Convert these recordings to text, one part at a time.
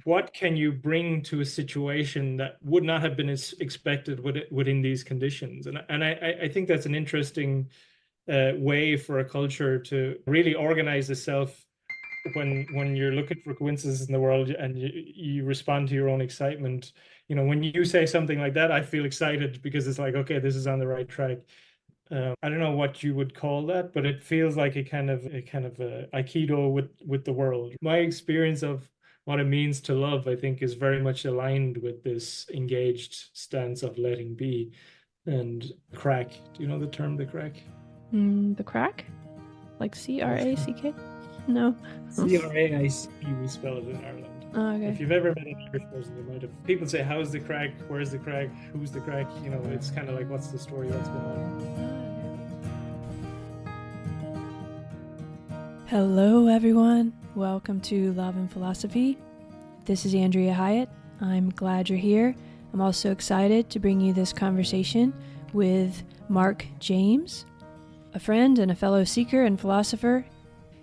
what can you bring to a situation that would not have been as expected within these conditions? And I think that's an interesting way for a culture to really organize itself when you're looking for coincidences in the world and you respond to your own excitement. When you say something like that, I feel excited because it's like, okay, this is on the right track. I don't know what you would call that, but it feels like a kind of aikido with the world. My experience of what it means to love, I think, is very much aligned with this engaged stance of letting be. And crack, do you know the term, the crack? The crack? Like C-R-A-C-K? No. C-R-A-I-C, we spell it in Ireland. Oh, okay. If you've ever met an Irish person, you might have. People say, how's the crack? Where's the crack? Who's the crack? It's kind of like, what's the story? What's going on? Hello, everyone. Welcome to Love and Philosophy. This is Andrea Hyatt. I'm glad you're here. I'm also excited to bring you this conversation with Mark James, a friend and a fellow seeker and philosopher.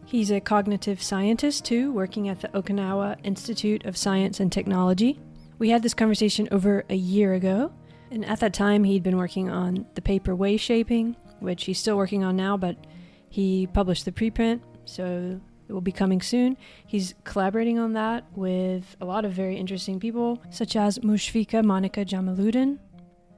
He's a cognitive scientist, too, working at the Okinawa Institute of Science and Technology. We had this conversation over a year ago, and at that time he'd been working on the paper Wayshaping, which he's still working on now, but he published the preprint, so it will be coming soon. He's collaborating on that with a lot of very interesting people, such as Mushfika Monica Jamaluddin,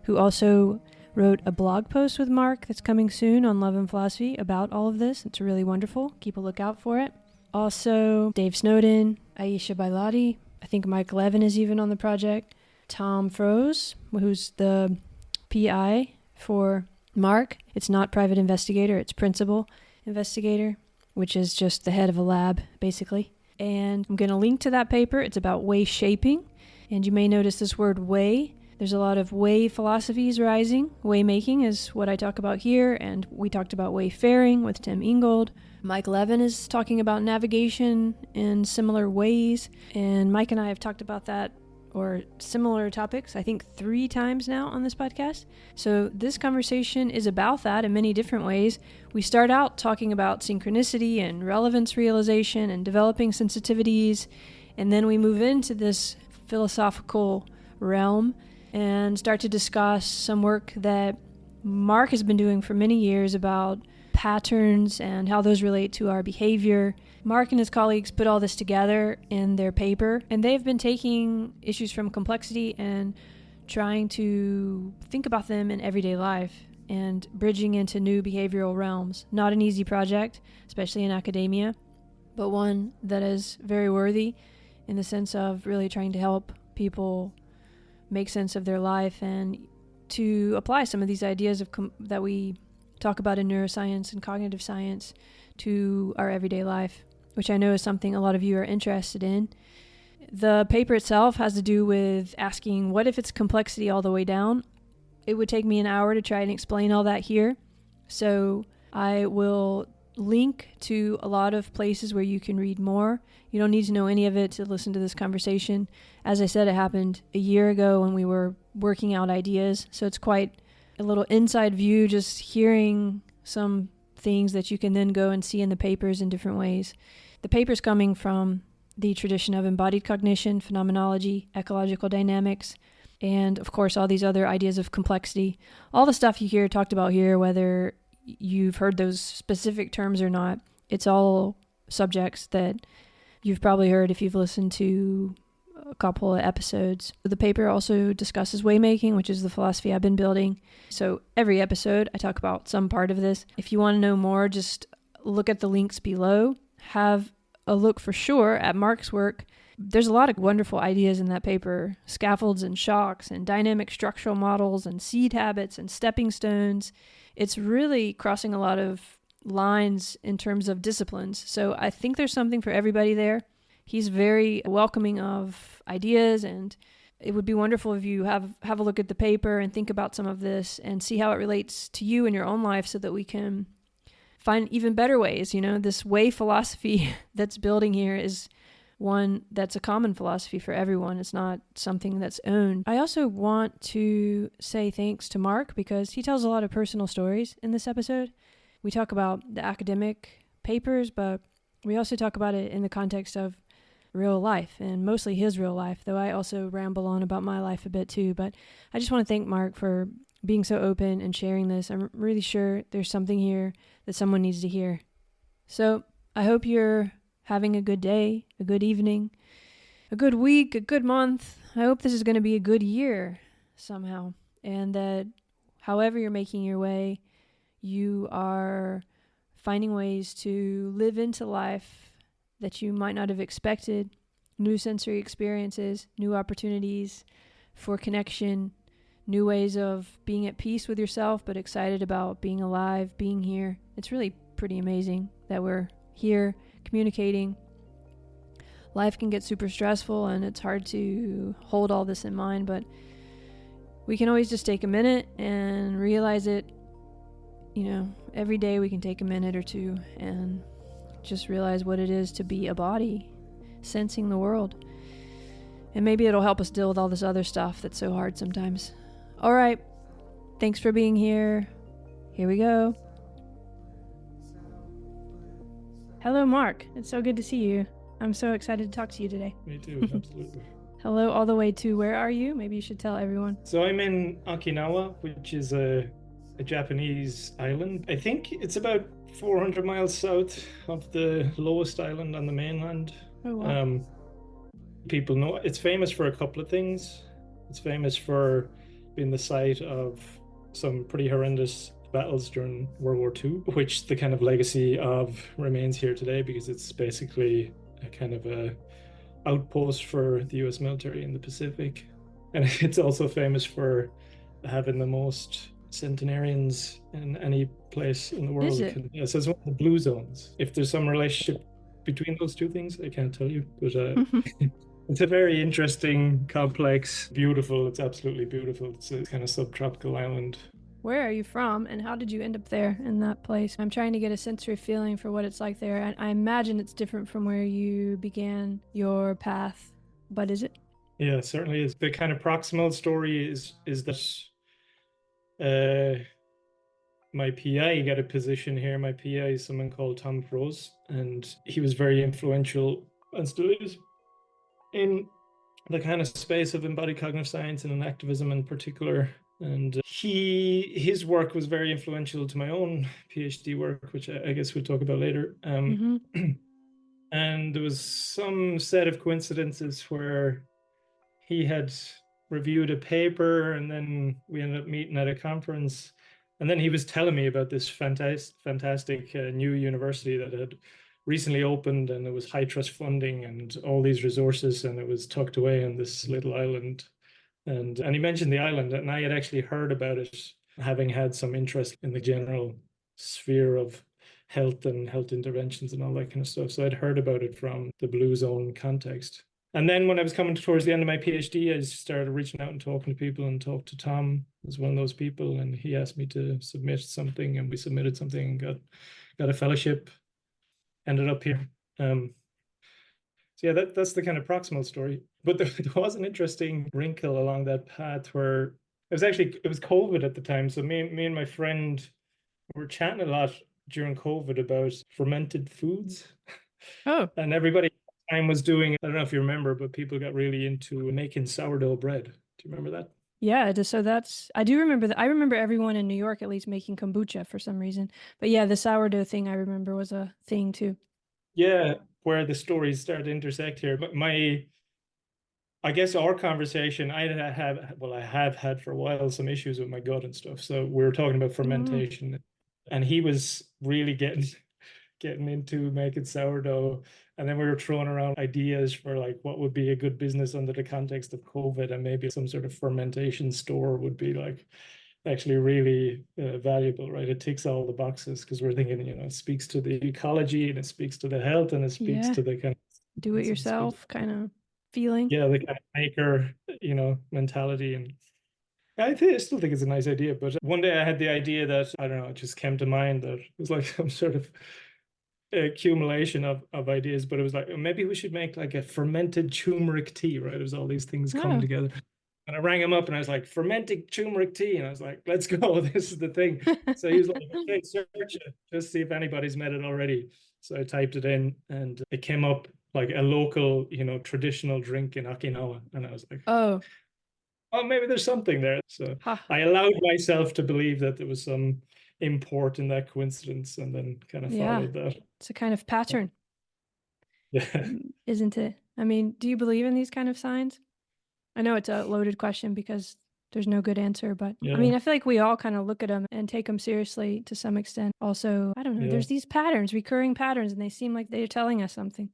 who also wrote a blog post with Mark that's coming soon on Love and Philosophy about all of this. It's really wonderful. Keep a lookout for it. Also, Dave Snowden, Aisha Bailati, I think Mike Levin is even on the project, Tom Froese, who's the PI for Mark. It's not private investigator, it's principal investigator, which is just the head of a lab, basically. And I'm going to link to that paper. It's about way-shaping. And you may notice this word way. There's a lot of way philosophies rising. Way-making is what I talk about here, and we talked about wayfaring with Tim Ingold. Mike Levin is talking about navigation in similar ways, and Mike and I have talked about that or similar topics, I think 3 times now on this podcast. So this conversation is about that in many different ways. We start out talking about synchronicity and relevance realization and developing sensitivities, and then we move into this philosophical realm and start to discuss some work that Mark has been doing for many years about patterns and how those relate to our behavior. Mark and his colleagues put all this together in their paper, and they've been taking issues from complexity and trying to think about them in everyday life and bridging into new behavioral realms. Not an easy project, especially in academia, but one that is very worthy in the sense of really trying to help people make sense of their life and to apply some of these ideas that we talk about in neuroscience and cognitive science to our everyday life, which I know is something a lot of you are interested in. The paper itself has to do with asking, what if it's complexity all the way down? It would take me an hour to try and explain all that here. So I will link to a lot of places where you can read more. You don't need to know any of it to listen to this conversation. As I said, it happened a year ago when we were working out ideas, so it's quite a little inside view, just hearing some things that you can then go and see in the papers in different ways. The paper's coming from the tradition of embodied cognition, phenomenology, ecological dynamics, and of course all these other ideas of complexity. All the stuff you hear talked about here, whether you've heard those specific terms or not, it's all subjects that you've probably heard if you've listened to a couple of episodes. The paper also discusses waymaking, which is the philosophy I've been building. So every episode I talk about some part of this. If you want to know more, just look at the links below. Have a look for sure at Mark's work. There's a lot of wonderful ideas in that paper. Scaffolds and shocks and dynamic structural models and seed habits and stepping stones. It's really crossing a lot of lines in terms of disciplines. So I think there's something for everybody there. He's very welcoming of ideas, and it would be wonderful if you have a look at the paper and think about some of this and see how it relates to you in your own life so that we can find even better ways. This way philosophy that's building here is one that's a common philosophy for everyone. It's not something that's owned. I also want to say thanks to Mark because he tells a lot of personal stories in this episode. We talk about the academic papers, but we also talk about it in the context of real life, and mostly his real life, though I also ramble on about my life a bit too. But I just want to thank Mark for being so open and sharing this. I'm really sure there's something here that someone needs to hear. So I hope you're having a good day, a good evening, a good week, a good month. I hope this is going to be a good year somehow, and that however you're making your way, you are finding ways to live into life that you might not have expected, new sensory experiences, new opportunities for connection, new ways of being at peace with yourself, but excited about being alive, being here. It's really pretty amazing that we're here communicating. Life can get super stressful and it's hard to hold all this in mind, but we can always just take a minute and realize it. Every day we can take a minute or two and just realize what it is to be a body, sensing the world. And maybe it'll help us deal with all this other stuff that's so hard sometimes. All right. Thanks for being here. Here we go. Hello, Mark. It's so good to see you. I'm so excited to talk to you today. Me too, absolutely. Hello, all the way to where are you? Maybe you should tell everyone. So I'm in Okinawa, which is a Japanese island. I think it's about 400 miles south of the lowest island on the mainland. Oh, wow. People know it's famous for a couple of things. It's famous for being the site of some pretty horrendous battles during World War II, which the kind of legacy of remains here today because it's basically a kind of a outpost for the US military in the Pacific. And it's also famous for having the most centenarians in any place in the world. Is it? Yeah, so it's one of the blue zones. If there's some relationship between those two things, I can't tell you, but it's a very interesting, complex, beautiful. It's absolutely beautiful. It's a kind of subtropical island. Where are you from, and how did you end up there in that place? I'm trying to get a sensory feeling for what it's like there. And I imagine it's different from where you began your path, but is it? Yeah, it certainly is. The kind of proximal story is that my PI got a position here. My PI is someone called Tom Froese, and he was very influential and still is in the kind of space of embodied cognitive science and in activism in particular. And his work was very influential to my own PhD work, which I guess we'll talk about later. And there was some set of coincidences where he had reviewed a paper, and then we ended up meeting at a conference. And then he was telling me about this fantastic new university that had recently opened, and there was high trust funding and all these resources, and it was tucked away on this little island. And he mentioned the island, and I had actually heard about it, having had some interest in the general sphere of health and health interventions and all that kind of stuff. So I'd heard about it from the Blue Zone context. And then when I was coming towards the end of my PhD, I started reaching out and talking to people, and talked to Tom as one of those people. And he asked me to submit something, and we submitted something and got a fellowship, ended up here. So yeah, that's the kind of proximal story. But there was an interesting wrinkle along that path where it was COVID at the time. So me and my friend were chatting a lot during COVID about fermented foods. Oh. And everybody at the time was doing, I don't know if you remember, but people got really into making sourdough bread. Do you remember that? Yeah, so I do remember that. I remember everyone in New York at least making kombucha for some reason. But yeah, the sourdough thing I remember was a thing too. Yeah, where the stories start to intersect here. But I guess our conversation, I have had for a while some issues with my gut and stuff. So we were talking about fermentation, and he was really getting into making sourdough. And then we were throwing around ideas for like what would be a good business under the context of COVID, and maybe some sort of fermentation store would be like actually really valuable, right? It ticks all the boxes because we're thinking, it speaks to the ecology, and it speaks to the health, and it speaks to the kind of do it yourself kind of feeling. Yeah, the kind of maker, mentality. And I still think it's a nice idea. But one day I had the idea that, I don't know, it just came to mind that it was like some sort of accumulation of ideas, but it was like, maybe we should make like a fermented turmeric tea, right? It was all these things come together. And I rang him up and I was like, fermented turmeric tea. And I was like, let's go. This is the thing. So he was like, okay, search it. Just see if anybody's met it already. So I typed it in, and it came up like a local, traditional drink in Okinawa. And I was like, Oh, oh, maybe there's something there. So ha. I allowed myself to believe that there was some import in that coincidence and then kind of Yeah. followed that. It's a kind of pattern, Yeah. isn't it? I mean, do you believe in these kind of signs? I know it's a loaded question because there's no good answer, but I Yeah. mean, I feel like we all kind of look at them and take them seriously to some extent. Also, I don't know, Yeah. there's these patterns, recurring patterns, and they seem like they're telling us something.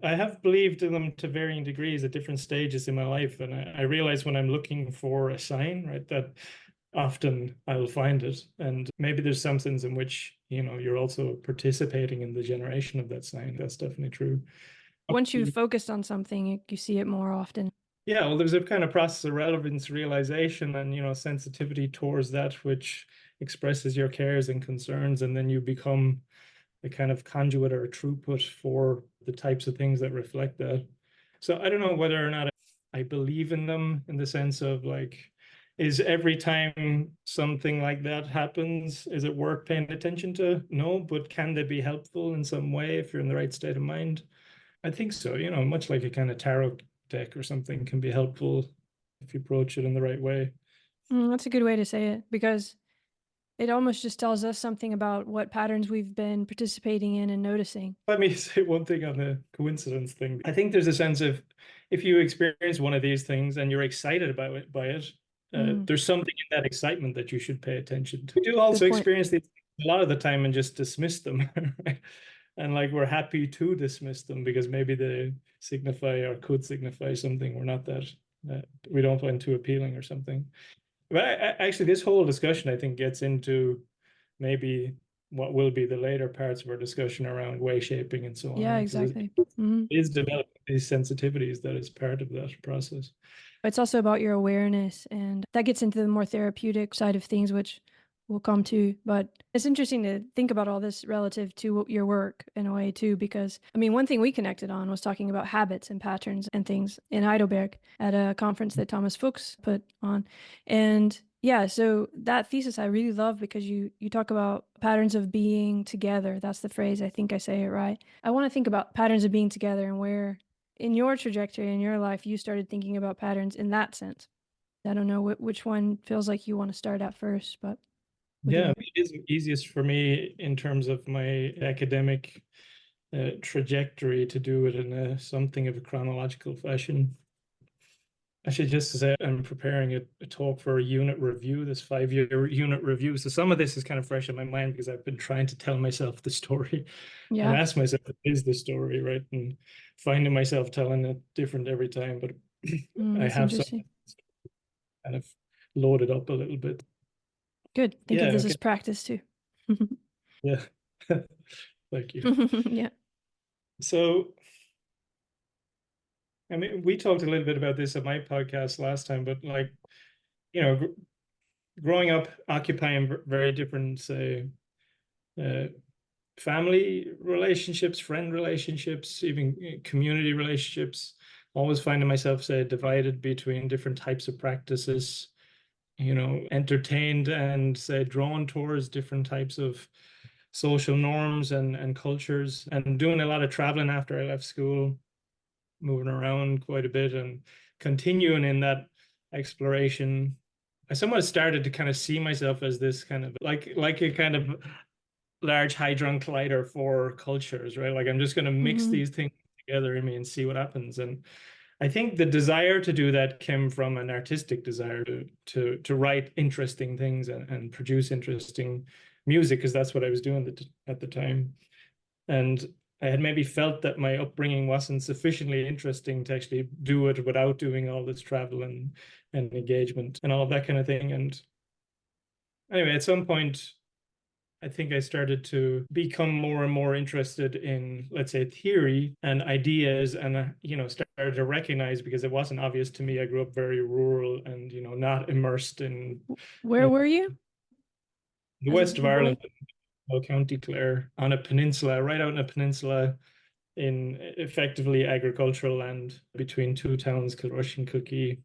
I have believed in them to varying degrees at different stages in my life. And I realize when I'm looking for a sign, right, that often I'll find it. And maybe there's some sense in which, you're also participating in the generation of that sign. That's definitely true. Once you've focused on something, you see it more often. Yeah, well, there's a kind of process of relevance realization and, sensitivity towards that which expresses your cares and concerns. And then you become a kind of conduit or a throughput for the types of things that reflect that. So I don't know whether or not I believe in them in the sense of like, is every time something like that happens, is it worth paying attention to? No, but can they be helpful in some way if you're in the right state of mind? I think so, much like a kind of tarot deck or something can be helpful if you approach it in the right way. That's a good way to say it because it almost just tells us something about what patterns we've been participating in and noticing. Let me say one thing on the coincidence thing. I think there's a sense of if you experience one of these things and you're excited about it by it, there's something in that excitement that you should pay attention to. We do also experience these a lot of the time and just dismiss them. Right? And like we're happy to dismiss them because maybe they signify or could signify something we're not that we don't find too appealing or something. But actually, this whole discussion, I think, gets into maybe what will be the later parts of our discussion around way shaping and so on. Yeah, Right? exactly. It is developing these sensitivities that is part of that process. It's also about your awareness, and that gets into the more therapeutic side of things, which we'll come to. But it's interesting to think about all this relative to your work in a way, too, because, I mean, one thing we connected on was talking about habits and patterns and things in Heidelberg at a conference that Thomas Fuchs put on. And yeah, so that thesis I really love because you talk about patterns of being together. That's the phrase. I think I say it right. I want to think about patterns of being together and where in your trajectory in your life you started thinking about patterns in that sense. I don't know which one feels like you want to start at first, but Yeah, it is easiest for me in terms of my academic trajectory to do it in something of a chronological fashion. I should just say I'm preparing a talk for a unit review, this 5-year unit review. So some of this is kind of fresh in my mind because I've been trying to tell myself the story and ask myself, what is the story, right? And finding myself telling it different every time. But I have some kind of loaded up a little bit. Good. Think of this as practice too. Yeah. Thank you. Yeah. So, I mean, we talked a little bit about this at my podcast last time, but like, growing up occupying very different, say, family relationships, friend relationships, even community relationships, always finding myself, say, divided between different types of practices, entertained and, say, drawn towards different types of social norms and cultures, and doing a lot of traveling after I left school, moving around quite a bit and continuing in that exploration. I somewhat started to kind of see myself as this kind of like a kind of large hadron collider for cultures, right? Like I'm just going to mix these things together in me and see what happens. And I think the desire to do that came from an artistic desire to write interesting things and produce interesting music, because that's what I was doing at the time. And I had maybe felt that my upbringing wasn't sufficiently interesting to actually do it without doing all this travel and engagement and all of that kind of thing. And anyway, at some point, I think I started to become more and more interested in, let's say, theory and ideas, and started to recognize, because it wasn't obvious to me. I grew up very rural and not immersed in. Where were you? The west of Ireland, County Clare, on a peninsula, right out in a peninsula, in effectively agricultural land between two towns, Kilrush and Cookie.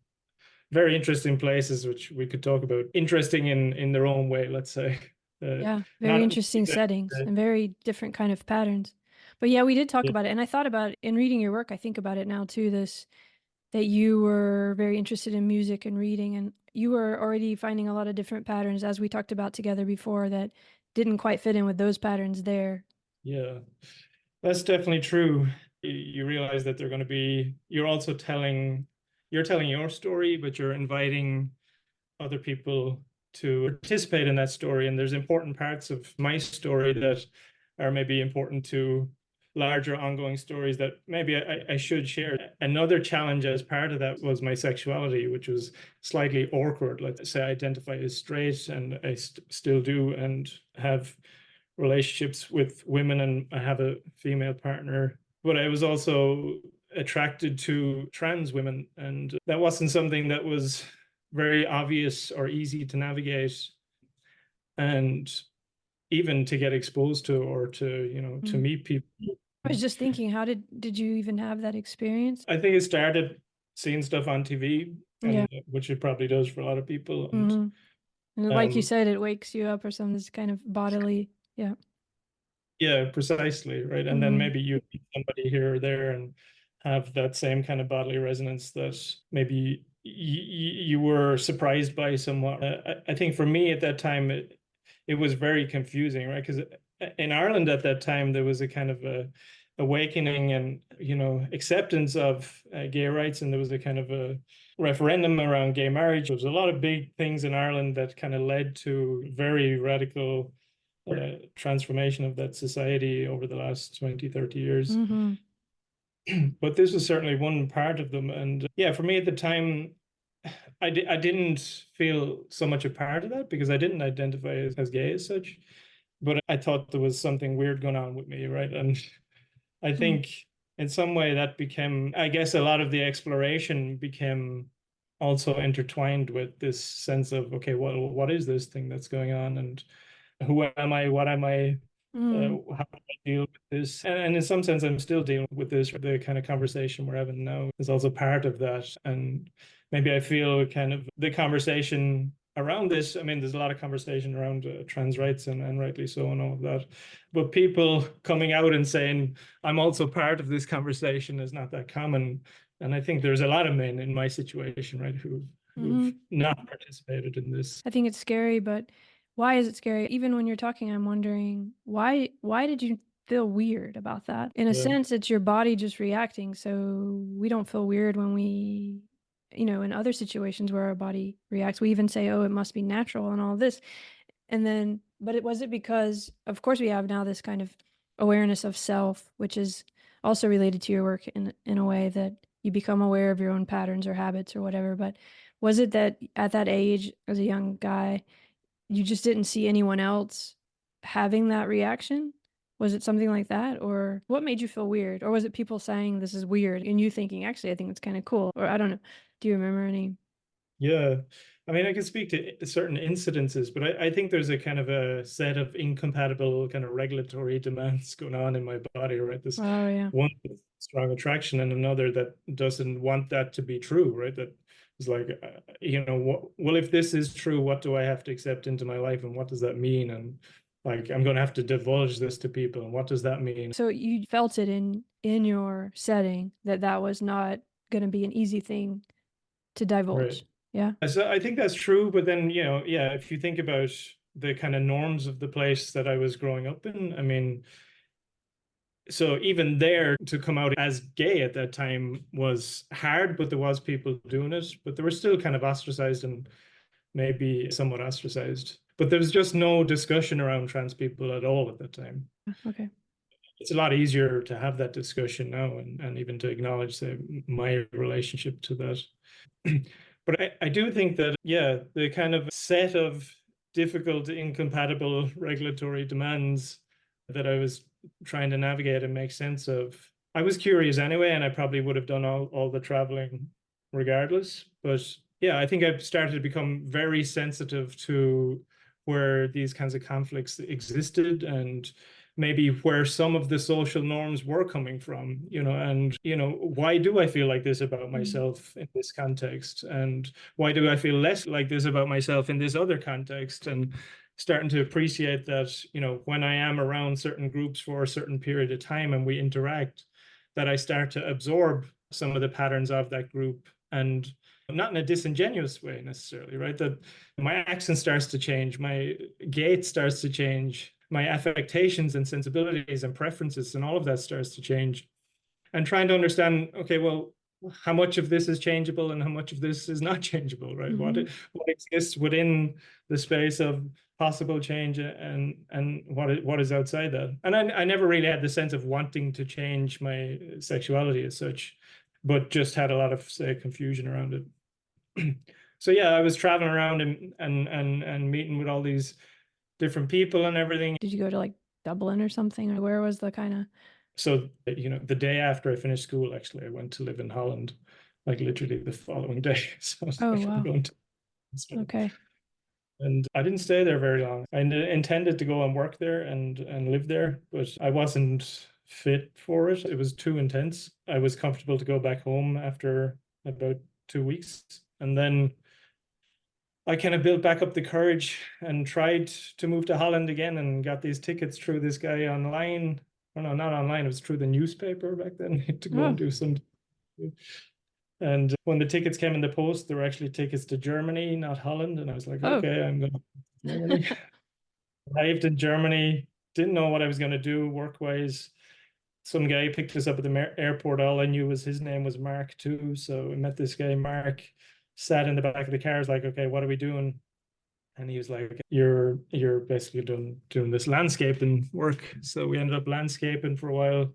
Very interesting places, which we could talk about. Interesting in their own way, let's say. Yeah, very interesting settings and very different kind of patterns. But yeah, we did talk about it. And I thought about, in reading your work, I think about it now too, that you were very interested in music and reading, and you were already finding a lot of different patterns, as we talked about together before, that didn't quite fit in with those patterns there. Yeah, that's definitely true. You realize that they're going to be, you're telling your story, but you're inviting other people to participate in that story. And there's important parts of my story that are maybe important to larger ongoing stories that maybe I should share. Another challenge as part of that was my sexuality, which was slightly awkward. Let's say I identify as straight, and I still do, and have relationships with women, and I have a female partner. But I was also attracted to trans women, and that wasn't something that was very obvious or easy to navigate, and even to get exposed to, or to meet people. I was just thinking, how did you even have that experience? I think it started seeing stuff on TV, and which it probably does for a lot of people. And and like you said, it wakes you up or something. It's kind of bodily. Yeah. Yeah, precisely, right. And then maybe you meet somebody here or there and have that same kind of bodily resonance that maybe you were surprised by somewhat. I think for me at that time, it was very confusing, right? Because in Ireland at that time, there was a kind of a awakening and, acceptance of gay rights, and there was a kind of a referendum around gay marriage. There was a lot of big things in Ireland that kind of led to very radical transformation of that society over the last 20, 30 years. But this was certainly one part of them. And yeah, for me at the time, I didn't feel so much a part of that because I didn't identify as gay as such, but I thought there was something weird going on with me, right? And I think in some way that became, I guess, a lot of the exploration became also intertwined with this sense of, okay, well, what is this thing that's going on? And who am I? What am I? How do I deal with this? And in some sense, I'm still dealing with this. The kind of conversation we're having now is also part of that. And maybe I feel kind of the conversation around this. I mean, there's a lot of conversation around trans rights, and rightly so, and all of that. But people coming out and saying, I'm also part of this conversation is not that common. And I think there's a lot of men in my situation, right, who've not participated in this. I think it's scary, but why is it scary? Even when you're talking, I'm wondering why did you feel weird about that? In a sense, it's your body just reacting. So we don't feel weird when we, in other situations where our body reacts, we even say, oh, it must be natural and all this. And then, but was it because, of course, we have now this kind of awareness of self, which is also related to your work in a way that you become aware of your own patterns or habits or whatever. But was it that at that age, as a young guy, you just didn't see anyone else having that reaction? Was it something like that? Or what made you feel weird? Or was it people saying this is weird and you thinking, actually, I think it's kind of cool? Or I don't know. Do you remember any? Yeah. I mean, I can speak to certain incidences, but I think there's a kind of a set of incompatible kind of regulatory demands going on in my body, right? This one strong attraction and another that doesn't want that to be true, right? That is like, well, if this is true, what do I have to accept into my life, and what does that mean? And like, I'm going to have to divulge this to people, and what does that mean? So you felt it in your setting that was not going to be an easy thing to divulge. Right. Yeah. So I think that's true, but then, if you think about the kind of norms of the place that I was growing up in, I mean, so even there, to come out as gay at that time was hard, but there was people doing it, but they were still kind of ostracized and maybe somewhat ostracized. But there was just no discussion around trans people at all at that time. Okay. It's a lot easier to have that discussion now, and even to acknowledge, say, my relationship to that. But I do think that, the kind of set of difficult, incompatible regulatory demands that I was trying to navigate and make sense of, I was curious anyway, and I probably would have done all the traveling regardless. But yeah, I think I've started to become very sensitive to where these kinds of conflicts existed, and maybe where some of the social norms were coming from, and, why do I feel like this about myself in this context? And why do I feel less like this about myself in this other context? And starting to appreciate that, when I am around certain groups for a certain period of time and we interact, that I start to absorb some of the patterns of that group, and not in a disingenuous way necessarily, right? That my accent starts to change, my gait starts to change, my affectations and sensibilities and preferences and all of that starts to change. And trying to understand, okay, well, how much of this is changeable and how much of this is not changeable, right? Mm-hmm. What exists within the space of possible change, and what is outside that. And I never really had the sense of wanting to change my sexuality as such, but just had a lot of, say, confusion around it. So yeah, I was traveling around and meeting with all these different people and everything. Did you go to like Dublin or something? Or where was the kind of... So, the day after I finished school, actually, I went to live in Holland, like literally the following day. So I was Oh, like, I'm wow. going to. Okay. And I didn't stay there very long. I intended to go and work there and live there, but I wasn't fit for it. It was too intense. I was comfortable to go back home after about 2 weeks. And then I kind of built back up the courage and tried to move to Holland again and got these tickets through this guy online. Oh no, not online. It was through the newspaper back then to go and Oh. do some. And when the tickets came in the post, there were actually tickets to Germany, not Holland. And I was like, Oh. okay, I'm going to Germany. Arrived in Germany, didn't know what I was going to do work-wise. Some guy picked us up at the airport. All I knew was his name was Mark too. So I met this guy, Mark, sat in the back of the car. I was like, okay, what are we doing? And he was like, you're basically doing this landscaping work. So we ended up landscaping for a while.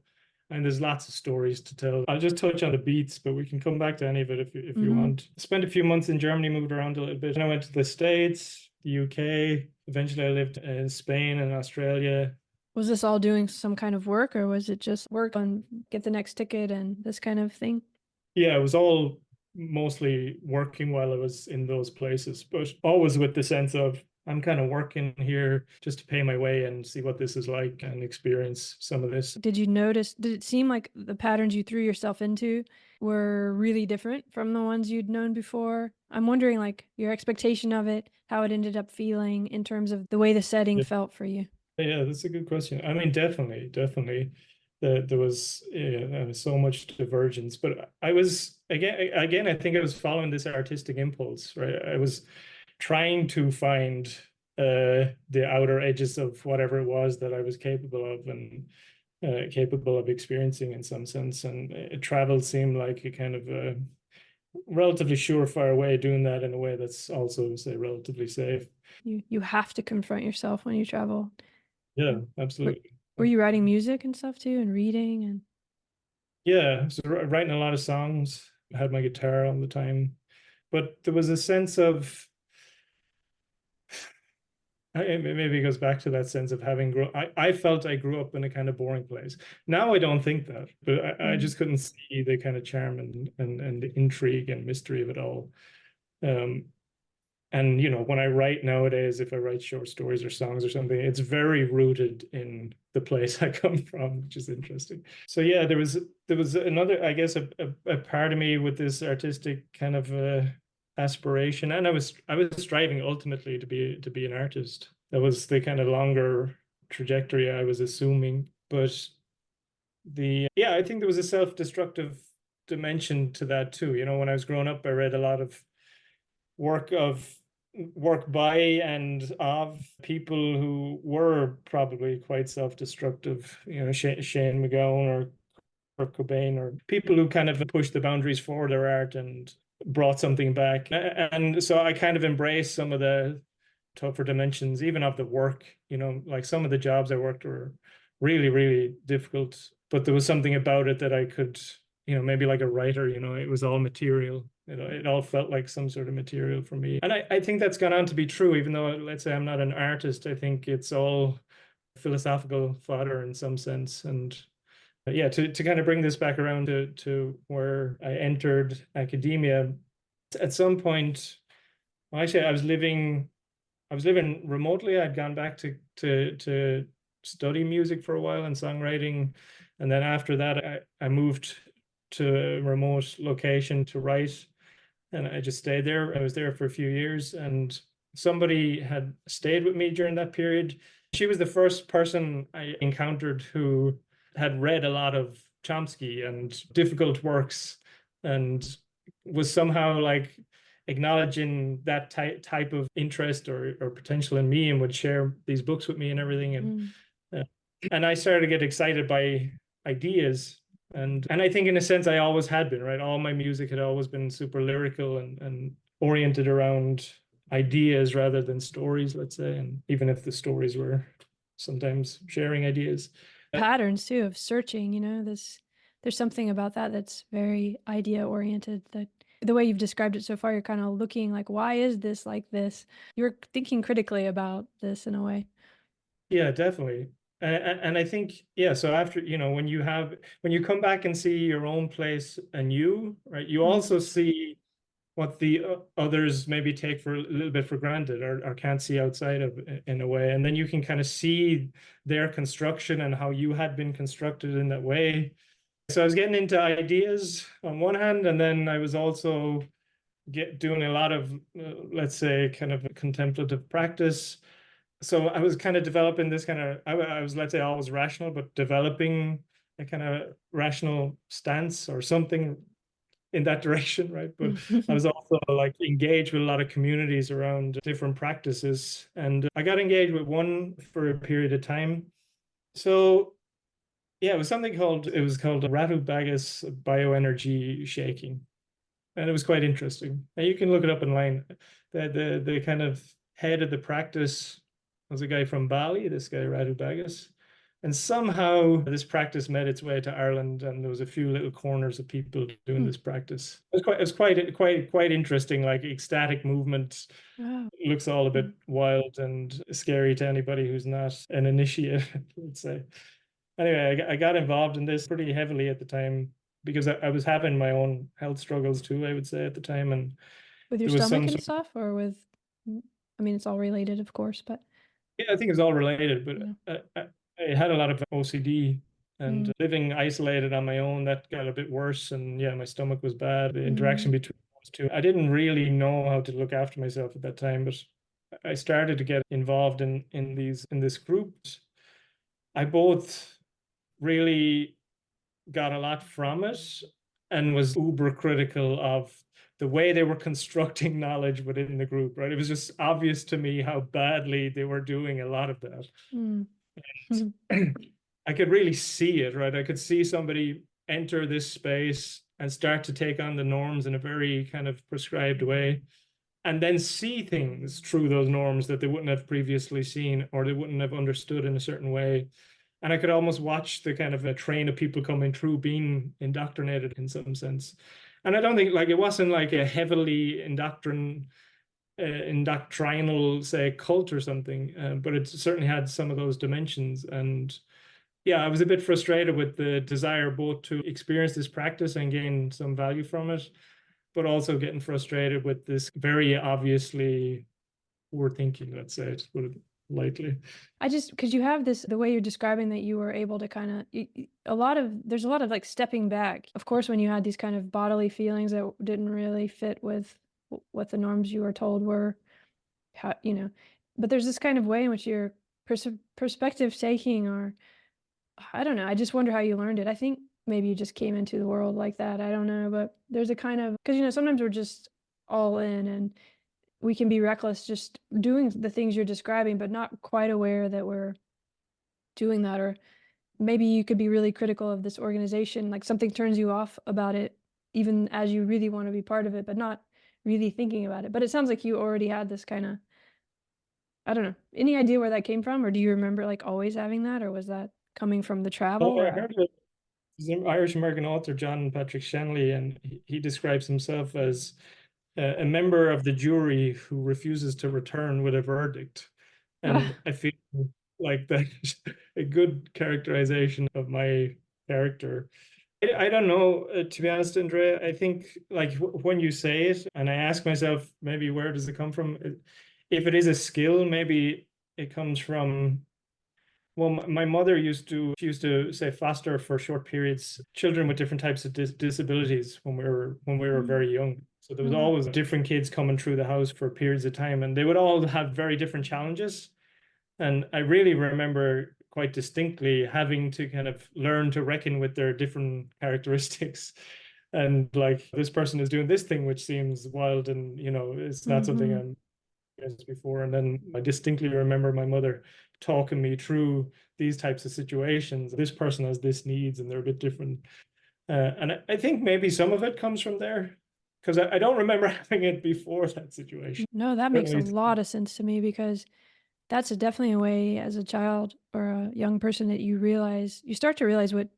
And there's lots of stories to tell. I'll just touch on the beats, but we can come back to any of it if you want. Spent a few months in Germany, moved around a little bit. And I went to the States, the UK. Eventually I lived in Spain and Australia. Was this all doing some kind of work, or was it just work and get the next ticket and this kind of thing? Yeah, it was all mostly working while I was in those places, but always with the sense of I'm kind of working here just to pay my way and see what this is like and experience some of this. Did it seem like the patterns you threw yourself into were really different from the ones you'd known before? I'm wondering, like, your expectation of it, how it ended up feeling in terms of the way the setting felt for you. Yeah, that's a good question. I mean, definitely. There was so much divergence, but I was again. I think I was following this artistic impulse, right? I was trying to find the outer edges of whatever it was that I was capable of and capable of experiencing in some sense. And travel seemed like a kind of a relatively surefire way of doing that in a way that's also, say, relatively safe. You have to confront yourself when you travel. Yeah, absolutely. Were you writing music and stuff too, and reading and... Yeah, so writing a lot of songs. I had my guitar all the time, but there was a sense of maybe it goes back to that sense of having grown. I felt I grew up in a kind of boring place. Now I don't think that, but I just couldn't see the kind of charm and the intrigue and mystery of it all. And when I write nowadays, if I write short stories or songs or something, it's very rooted in the place I come from, which is interesting. So yeah, there was another, I guess, a part of me with this artistic kind of aspiration, and I was striving ultimately to be an artist. That was the kind of longer trajectory I was assuming. But I think there was a self-destructive dimension to that too. When I was growing up, I read a lot of work by and of people who were probably quite self-destructive, Shane MacGowan or Cobain, or people who kind of pushed the boundaries for their art and brought something back. And so I kind of embraced some of the tougher dimensions, even of the work. Like some of the jobs I worked were really, really difficult, but there was something about it that I could, maybe like a writer, it was all material. It all felt like some sort of material for me. And I think that's gone on to be true, even though, let's say, I'm not an artist. I think it's all philosophical fodder in some sense. And yeah, to kind of bring this back around to where I entered academia, at some point, well, actually, I was living remotely. I'd gone back to study music for a while and songwriting. And then after that, I moved to a remote location to write. And I just stayed there. I was there for a few years and somebody had stayed with me during that period. She was the first person I encountered who had read a lot of Chomsky and difficult works, and was somehow like acknowledging that type of interest or potential in me, and would share these books with me and everything. And I started to get excited by ideas. And I think in a sense I always had been, right? All my music had always been super lyrical and oriented around ideas rather than stories, let's say. And even if the stories were sometimes sharing ideas. Patterns too of searching, there's something about that that's very idea oriented, that the way you've described it so far, you're kind of looking like, why is this like this? You're thinking critically about this in a way. Yeah, definitely. And I think, yeah, so after, when you come back and see your own place anew, right, you also see what the others maybe take for a little bit for granted, or can't see outside of, in a way. And then you can kind of see their construction and how you had been constructed in that way. So I was getting into ideas on one hand, and then I was also doing a lot of, let's say, kind of a contemplative practice. So I was kind of developing this kind of, I was, let's say, always rational, but developing a kind of rational stance or something in that direction, right? But I was also like engaged with a lot of communities around different practices, and I got engaged with one for a period of time. So yeah, it was called Ratu Bagas bioenergy shaking, and it was quite interesting. And you can look it up online. The kind of head of the practice was a guy from Bali, this guy Ratu Bagas. And somehow this practice made its way to Ireland, and there was a few little corners of people doing this practice. It was quite interesting, like ecstatic movement. Wow. It looks all a bit wild and scary to anybody who's not an initiate, let's say. Anyway, I got involved in this pretty heavily at the time because I was having my own health struggles too, I would say, at the time. And With your there was stomach and stuff, or with, I mean, it's all related, of course, but yeah, I think it's all related, yeah. but I had a lot of OCD, and living isolated on my own, that got a bit worse. And yeah, my stomach was bad. The interaction between those two, I didn't really know how to look after myself at that time, but I started to get involved in this group. I both really got a lot from it and was uber critical of the way they were constructing knowledge within the group, right? It was just obvious to me how badly they were doing a lot of that. I could really see it, right? I could see somebody enter this space and start to take on the norms in a very kind of prescribed way, and then see things through those norms that they wouldn't have previously seen, or they wouldn't have understood in a certain way. And I could almost watch the kind of a train of people coming through being indoctrinated in some sense. And I don't think, like, it wasn't like a heavily indoctrinal, say, cult or something, but it certainly had some of those dimensions. And yeah, I was a bit frustrated with the desire both to experience this practice and gain some value from it, but also getting frustrated with this very obviously poor thinking, let's say, to put it lightly. Because you have this, the way you're describing that you were able to kind of, there's a lot of like stepping back. Of course, when you had these kind of bodily feelings that didn't really fit with what the norms you were told were, but there's this kind of way in which you're perspective taking, or I don't know. I just wonder how you learned it. I think maybe you just came into the world like that. I don't know, but there's a kind of, because sometimes we're just all in and we can be reckless just doing the things you're describing, but not quite aware that we're doing that. Or maybe you could be really critical of this organization, like something turns you off about it, even as you really want to be part of it, but not really thinking about it. But it sounds like you already had this kind of, I don't know, any idea where that came from? Or do you remember like always having that? Or was that coming from the travel? Oh, I heard it. There's an Irish-American author, John Patrick Shanley, and he describes himself as a member of the jury who refuses to return with a verdict. And I feel like that's a good characterization of my character. I don't know, to be honest, Andrea. I think like when you say it, and I ask myself, maybe where does it come from? If it is a skill, maybe it comes from Well, my mother used to say foster for short periods children with different types of disabilities when we were Mm. very young. So there was Oh, always different kids coming through the house for periods of time, and they would all have very different challenges. And I really remember quite distinctly having to kind of learn to reckon with their different characteristics. And like this person is doing this thing which seems wild, and it's not something mm-hmm. I'm before. And then I distinctly remember my mother talking me through these types of situations. This person has this needs and they're a bit different. And I think maybe some of it comes from there because I don't remember having it before that situation. No, that makes a Certainly. lot of sense to me because that's definitely a way as a child or a young person that you start to realize what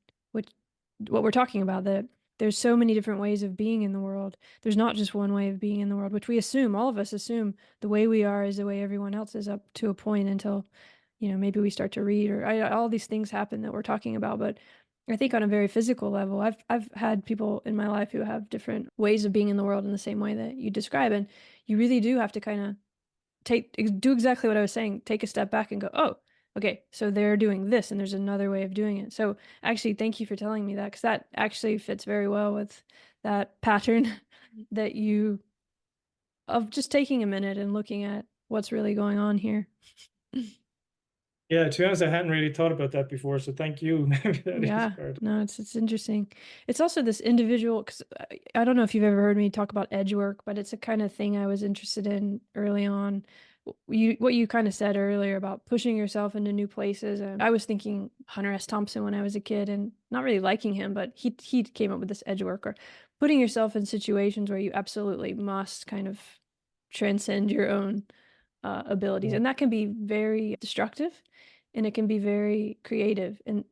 what we're talking about, that there's so many different ways of being in the world. There's not just one way of being in the world, which we assume, all of us assume the way we are is the way everyone else is up to a point until, maybe we start to read or all these things happen that we're talking about. But I think on a very physical level, I've had people in my life who have different ways of being in the world in the same way that you describe. And you really do have to kind of do exactly what I was saying, take a step back and go, oh, okay, so they're doing this and there's another way of doing it. So actually, thank you for telling me that because that actually fits very well with that pattern that you of just taking a minute and looking at what's really going on here. Yeah, to be honest, I hadn't really thought about that before. So thank you. Maybe that is Yeah, part. no, it's interesting. It's also this individual, because I don't know if you've ever heard me talk about edge work, but it's a kind of thing I was interested in early on. What you kind of said earlier about pushing yourself into new places. And I was thinking Hunter S. Thompson when I was a kid and not really liking him, but he came up with this edge work or putting yourself in situations where you absolutely must kind of transcend your own abilities. Yeah. And that can be very destructive and it can be very creative. And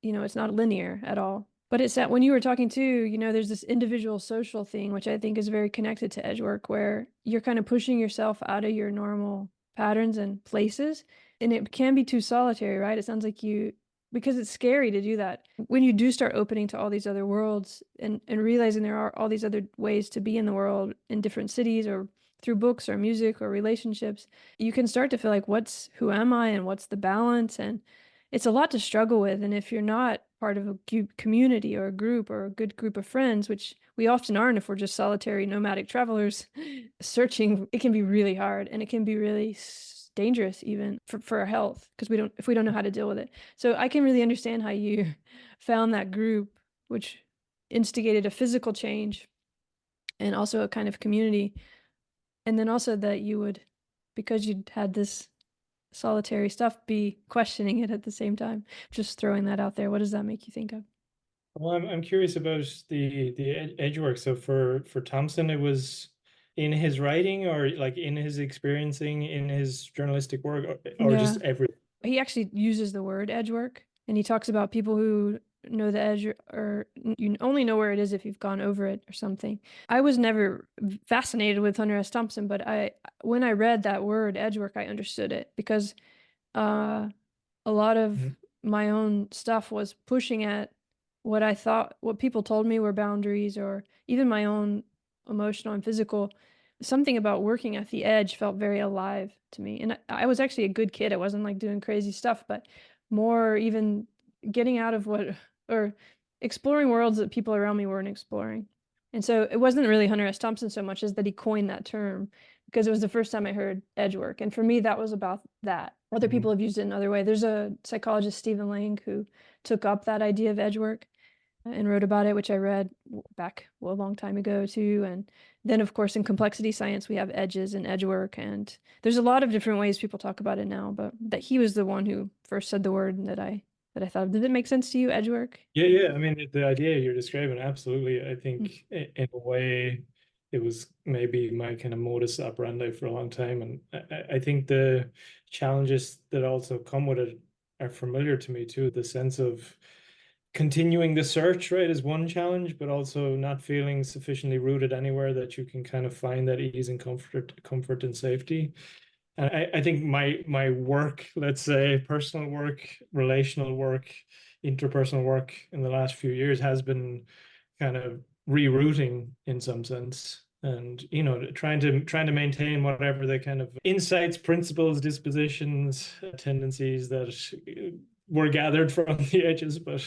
it's not linear at all. But it's that when you were talking too, there's this individual social thing, which I think is very connected to edge work, where you're kind of pushing yourself out of your normal patterns and places. And it can be too solitary, right? It sounds like because it's scary to do that. When you do start opening to all these other worlds and realizing there are all these other ways to be in the world in different cities or through books or music or relationships, you can start to feel like, who am I and what's the balance? And it's a lot to struggle with. And if you're not part of a community or a group or a good group of friends, which we often aren't if we're just solitary nomadic travelers searching, it can be really hard and it can be really dangerous even for our health because if we don't know how to deal with it. So I can really understand how you found that group, which instigated a physical change and also a kind of community. And then also that you would, because you'd had this solitary stuff, be questioning it at the same time. Just throwing that out there. What does that make you think of? Well, I'm curious about the edge work. So for Thompson, it was in his writing or like in his experiencing in his journalistic work or Yeah. just every. He actually uses the word edge work and he talks about people who know the edge or you only know where it is if you've gone over it or something. I was never fascinated with Hunter S. Thompson, but when I read that word edge work, I understood it because uh a lot of Mhm. my own stuff was pushing at what people told me were boundaries, or even my own emotional and physical. Something about working at the edge felt very alive to me. And I was actually a good kid. I wasn't like doing crazy stuff, but more even getting out of or exploring worlds that people around me weren't exploring. And so it wasn't really Hunter S. Thompson so much as that he coined that term because it was the first time I heard edge work. And for me, that was about that. Other people Mhm. have used it in other way. There's a psychologist, Stephen Lang, who took up that idea of edge work and wrote about it, which I read back a long time ago too. And then, of course, in complexity science, we have edges and edge work. And there's a lot of different ways people talk about it now, but that he was the one who first said the word that I thought, did it make sense to you, edge work? Yeah, yeah. I mean, the idea you're describing, absolutely. I Mm. think in a way, it was maybe my kind of modus operandi for a long time. And I think the challenges that also come with it are familiar to me too. The sense of continuing the search, right, is one challenge, but also not feeling sufficiently rooted anywhere that you can kind of find that ease and comfort and safety. And I think my work, let's say personal work, relational work, interpersonal work in the last few years has been kind of rerouting in some sense. and trying to maintain whatever the kind of insights, principles, dispositions, tendencies that were gathered from the edges, but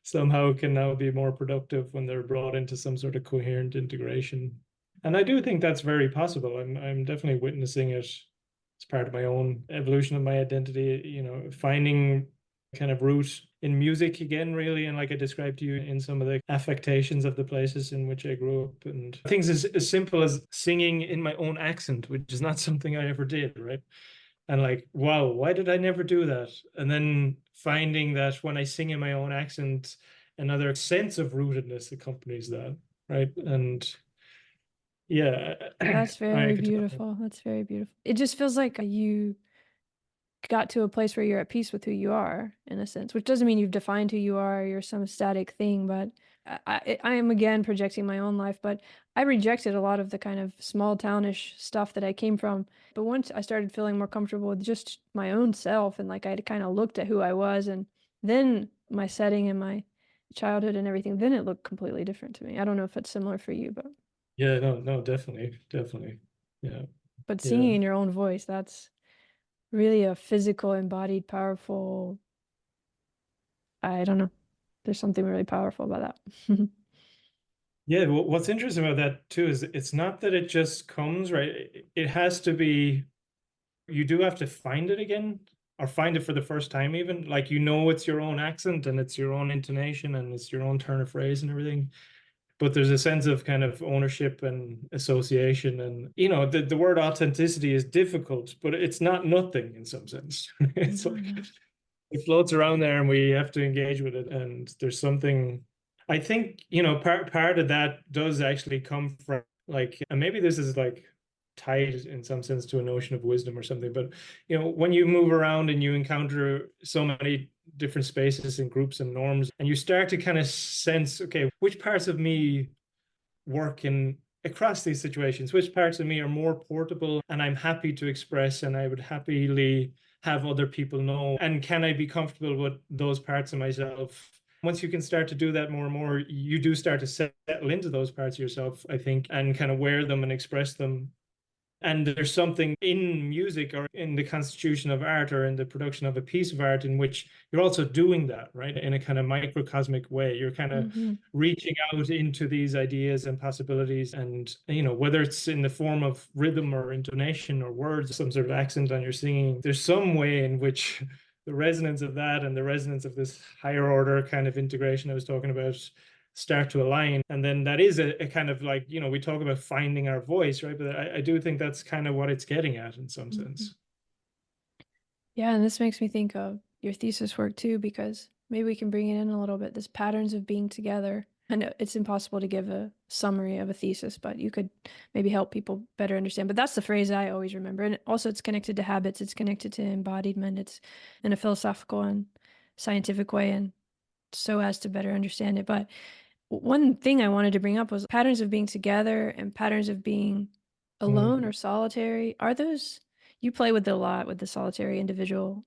somehow can now be more productive when they're brought into some sort of coherent integration. And I do think that's very possible. I'm definitely witnessing it as part of my own evolution of my identity, finding kind of root in music again, really. And like I described to you, in some of the affectations of the places in which I grew up, and things as simple as singing in my own accent, which is not something I ever did, right? And like, wow, why did I never do that? And then finding that when I sing in my own accent, another sense of rootedness accompanies that, right? And yeah, That's I very could talk. beautiful. That's very beautiful. It just feels like you got to a place where you're at peace with who you are, in a sense, which doesn't mean you've defined who you are, you're some static thing, but I am again projecting my own life, but I rejected a lot of the kind of small townish stuff that I came from. But once I started feeling more comfortable with just my own self, and like I kind of looked at who I was, and then my setting and my childhood and everything, then it looked completely different to me. I don't know if it's similar for you, Yeah, no, no, definitely, definitely. Yeah, but yeah. singing in your own voice, that's really a physical, embodied, powerful. I don't know. There's something really powerful about that. Yeah, what's interesting about that too is it's not that it just comes, right? It has to be, you do have to find it again, or find it for the first time even. Like, it's your own accent and it's your own intonation and it's your own turn of phrase and everything. But there's a sense of kind of ownership and association. And, the word authenticity is difficult, but it's not nothing in some sense. It's No, like no. it floats around there and we have to engage with it. And there's something, I think, part of that does actually come from, like, and maybe this is like tied in some sense to a notion of wisdom or something, but when you move around and you encounter so many different spaces and groups and norms, and you start to kind of sense, okay, which parts of me work in across these situations, which parts of me are more portable and I'm happy to express and I would happily have other people know, and can I be comfortable with those parts of myself. Once you can start to do that more and more, you do start to settle into those parts of yourself, I think, and kind of wear them and express them. And there's something in music or in the constitution of art or in the production of a piece of art in which you're also doing that, right? In a kind of microcosmic way. You're kind of Hmm. reaching out into these ideas and possibilities. And, whether it's in the form of rhythm or intonation or words, some sort of accent on your singing, there's some way in which the resonance of that and the resonance of this higher order kind of integration I was talking about start to align. And then that is a kind of like, we talk about finding our voice, right? But I do think that's kind of what it's getting at in some Hmm. sense. Yeah, and this makes me think of your thesis work too, because maybe we can bring it in a little bit. This patterns of being together. I know it's impossible to give a summary of a thesis, but you could maybe help people better understand. But that's the phrase I always remember. And also, it's connected to habits, it's connected to embodiment, it's in a philosophical and scientific way, and so as to better understand it. But one thing I wanted to bring up was patterns of being together and patterns of being alone Mm. or solitary. Are those, you play with it a lot with the solitary individual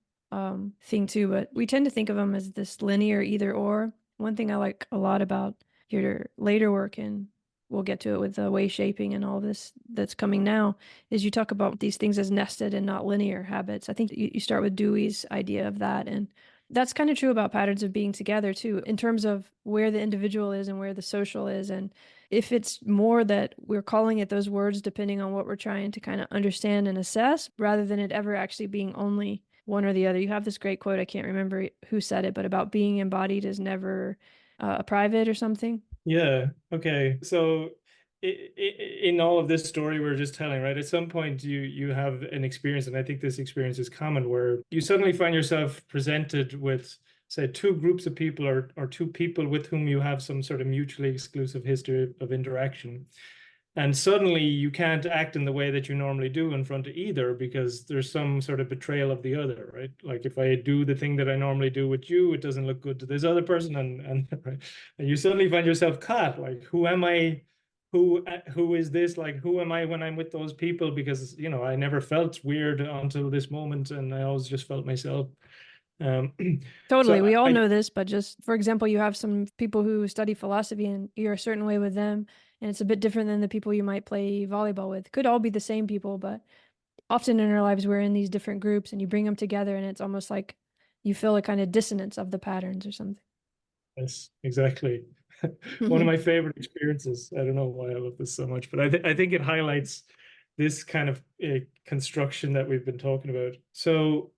thing too, but we tend to think of them as this linear either or. One thing I like a lot about your later work, and we'll get to it with the Wayshaping and all this that's coming now, is you talk about these things as nested and not linear habits. I think you start with Dewey's idea of that, and that's kind of true about patterns of being together too, in terms of where the individual is and where the social is. And if it's more that we're calling it those words depending on what we're trying to kind of understand and assess, rather than it ever actually being only one or the other. You have this great quote, I can't remember who said it, but about being embodied is never a private or something. Yeah. Okay. So in all of this story we're just telling, right? At some point you have an experience, and I think this experience is common, where you suddenly find yourself presented with, say, two groups of people or two people with whom you have some sort of mutually exclusive history of interaction. And suddenly you can't act in the way that you normally do in front of either, because there's some sort of betrayal of the other, right? Like, if I do the thing that I normally do with you, it doesn't look good to this other person, and right? And you suddenly find yourself caught. Like, who am I? Who is this? Like, who am I when I'm with those people? Because I never felt weird until this moment, and I always just felt myself. Um, Totally. so We all I know this, but just for example, you have some people who study philosophy and you're a certain way with them. and it's a bit different than the people you might play volleyball with. Could all be the same people, but often in our lives we're in these different groups, and you bring them together, and it's almost like you feel a kind of dissonance of the patterns or something. Yes, exactly. One of my favorite experiences. I don't know why I love this so much, but I think it highlights this kind of construction that we've been talking about. So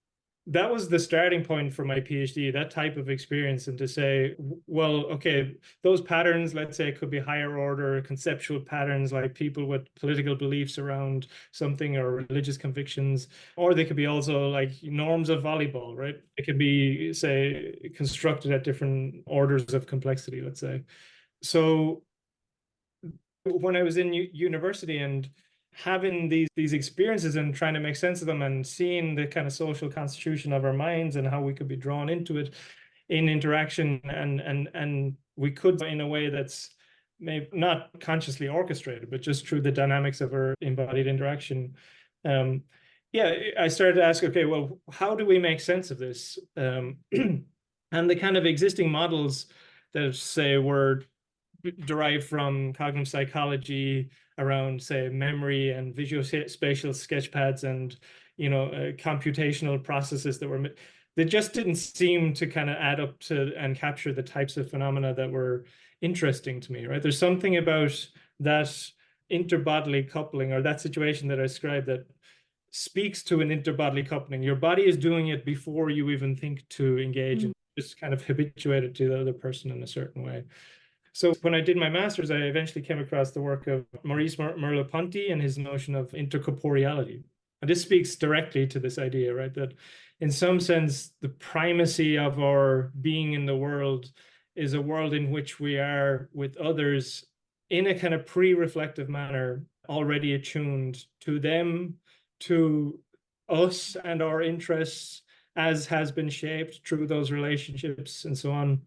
that was the starting point for my PhD, that type of experience, and to say, well, okay, those patterns, let's say, could be higher order conceptual patterns, like people with political beliefs around something or religious convictions, or they could be also like norms of volleyball, right? It could be, say, constructed at different orders of complexity, let's say. So when I was in university and having these experiences and trying to make sense of them and seeing the kind of social constitution of our minds and how we could be drawn into it in interaction, and we could in a way that's maybe not consciously orchestrated, but just through the dynamics of our embodied interaction. Yeah, I started to ask, okay, well, how do we make sense of this? And the kind of existing models that say were derived from cognitive psychology around, say, memory and visuospatial sketchpads and, computational processes that were, they just didn't seem to kind of add up to and capture the types of phenomena that were interesting to me, right? There's something about that interbodily coupling, or that situation that I described, that speaks to an interbodily coupling. Your body is doing it before you even think to engage, and just kind of habituated to the other person in a certain way. So when I did my master's, I eventually came across the work of Maurice Merleau-Ponty and his notion of intercorporeality. And this speaks directly to this idea, right? That in some sense, the primacy of our being in the world is a world in which we are with others in a kind of pre-reflective manner, already attuned to them, to us and our interests, as has been shaped through those relationships and so on.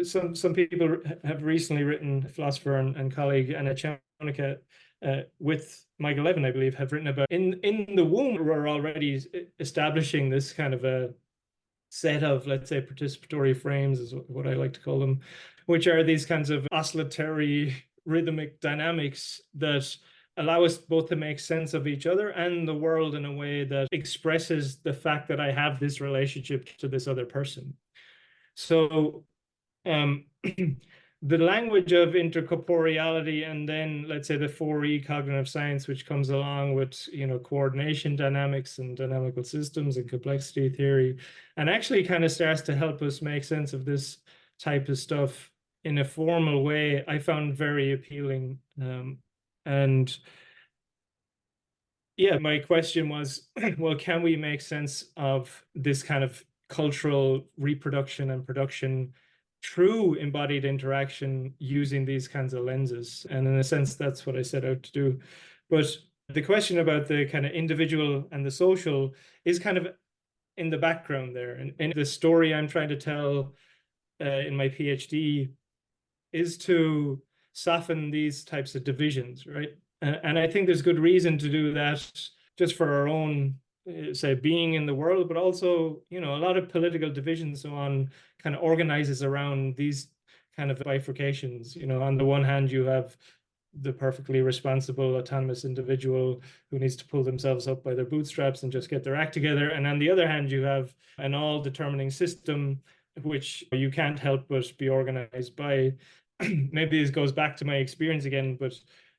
Some people have recently written, philosopher and colleague Anna Chemonica, with Michael Levin, I believe, have written about in the womb, we're already establishing this kind of a set of, let's say, participatory frames, is what I like to call them, which are these kinds of oscillatory rhythmic dynamics that allow us both to make sense of each other and the world in a way that expresses the fact that I have this relationship to this other person. So the language of intercorporeality, and then let's say the 4E cognitive science, which comes along with, coordination dynamics and dynamical systems and complexity theory, and actually kind of starts to help us make sense of this type of stuff in a formal way, I found very appealing. And yeah, my question was, well, can we make sense of this kind of cultural reproduction and production through embodied interaction using these kinds of lenses? And in a sense, that's what I set out to do. But the question about the kind of individual and the social is kind of in the background there. And the story I'm trying to tell in my PhD is to soften these types of divisions, right? And I think there's good reason to do that, just for our own, say, being in the world, but also, a lot of political divisions so on kind of organizes around these kind of bifurcations. On the one hand, you have the perfectly responsible, autonomous individual who needs to pull themselves up by their bootstraps and just get their act together. And on the other hand, you have an all-determining system which you can't help but be organized by. Maybe this goes back to my experience again, but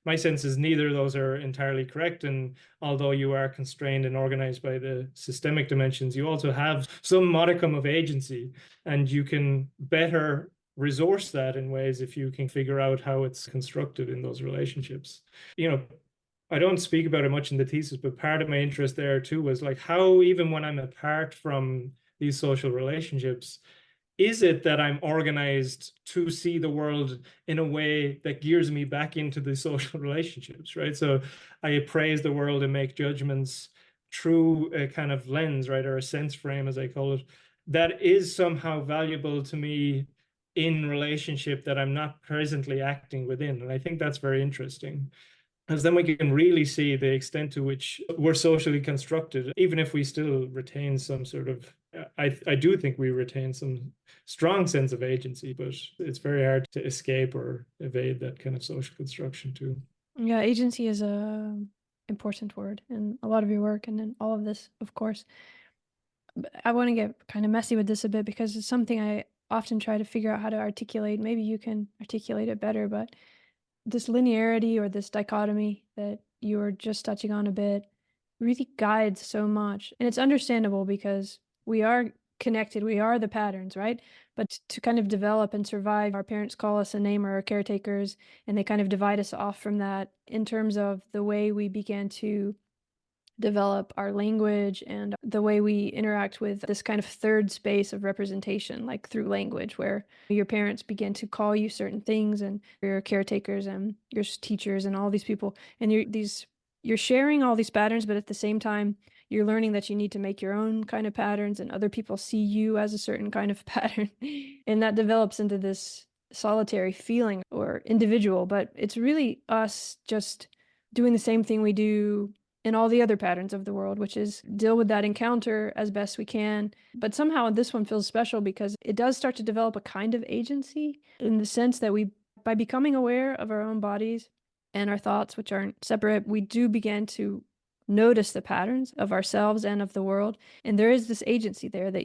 my sense is neither of those are entirely correct. And although you are constrained and organized by the systemic dimensions, you also have some modicum of agency, and you can better resource that in ways if you can figure out how it's constructed in those relationships. I don't speak about it much in the thesis, but part of my interest there too was like how, even when I'm apart from these social relationships, is it that I'm organized to see the world in a way that gears me back into the social relationships, right? So I appraise the world and make judgments through a kind of lens, right, or a sense frame, as I call it, that is somehow valuable to me in relationship that I'm not presently acting within. And I think that's very interesting, because then we can really see the extent to which we're socially constructed, even if we still retain some sort of I do think we retain some strong sense of agency, but it's very hard to escape or evade that kind of social construction too. Yeah, agency is a important word in a lot of your work and in all of this, of course. But I want to get kind of messy with this a bit because it's something I often try to figure out how to articulate. Maybe you can articulate it better, but this linearity or this dichotomy that you were just touching on a bit really guides so much. And it's understandable because we are connected, we are the patterns, right? But to kind of develop and survive, our parents call us a name or our caretakers, and they kind of divide us off from that in terms of the way we began to develop our language and the way we interact with this kind of third space of representation, like through language, where your parents begin to call you certain things and your caretakers and your teachers and all these people. And you're sharing all these patterns, but at the same time, you're learning that you need to make your own kind of patterns and other people see you as a certain kind of pattern. And that develops into this solitary feeling or individual, but it's really us just doing the same thing we do in all the other patterns of the world, which is deal with that encounter as best we can. But somehow this one feels special because it does start to develop a kind of agency in the sense that by becoming aware of our own bodies and our thoughts, which aren't separate, we do begin to notice the patterns of ourselves and of the world. And there is this agency there that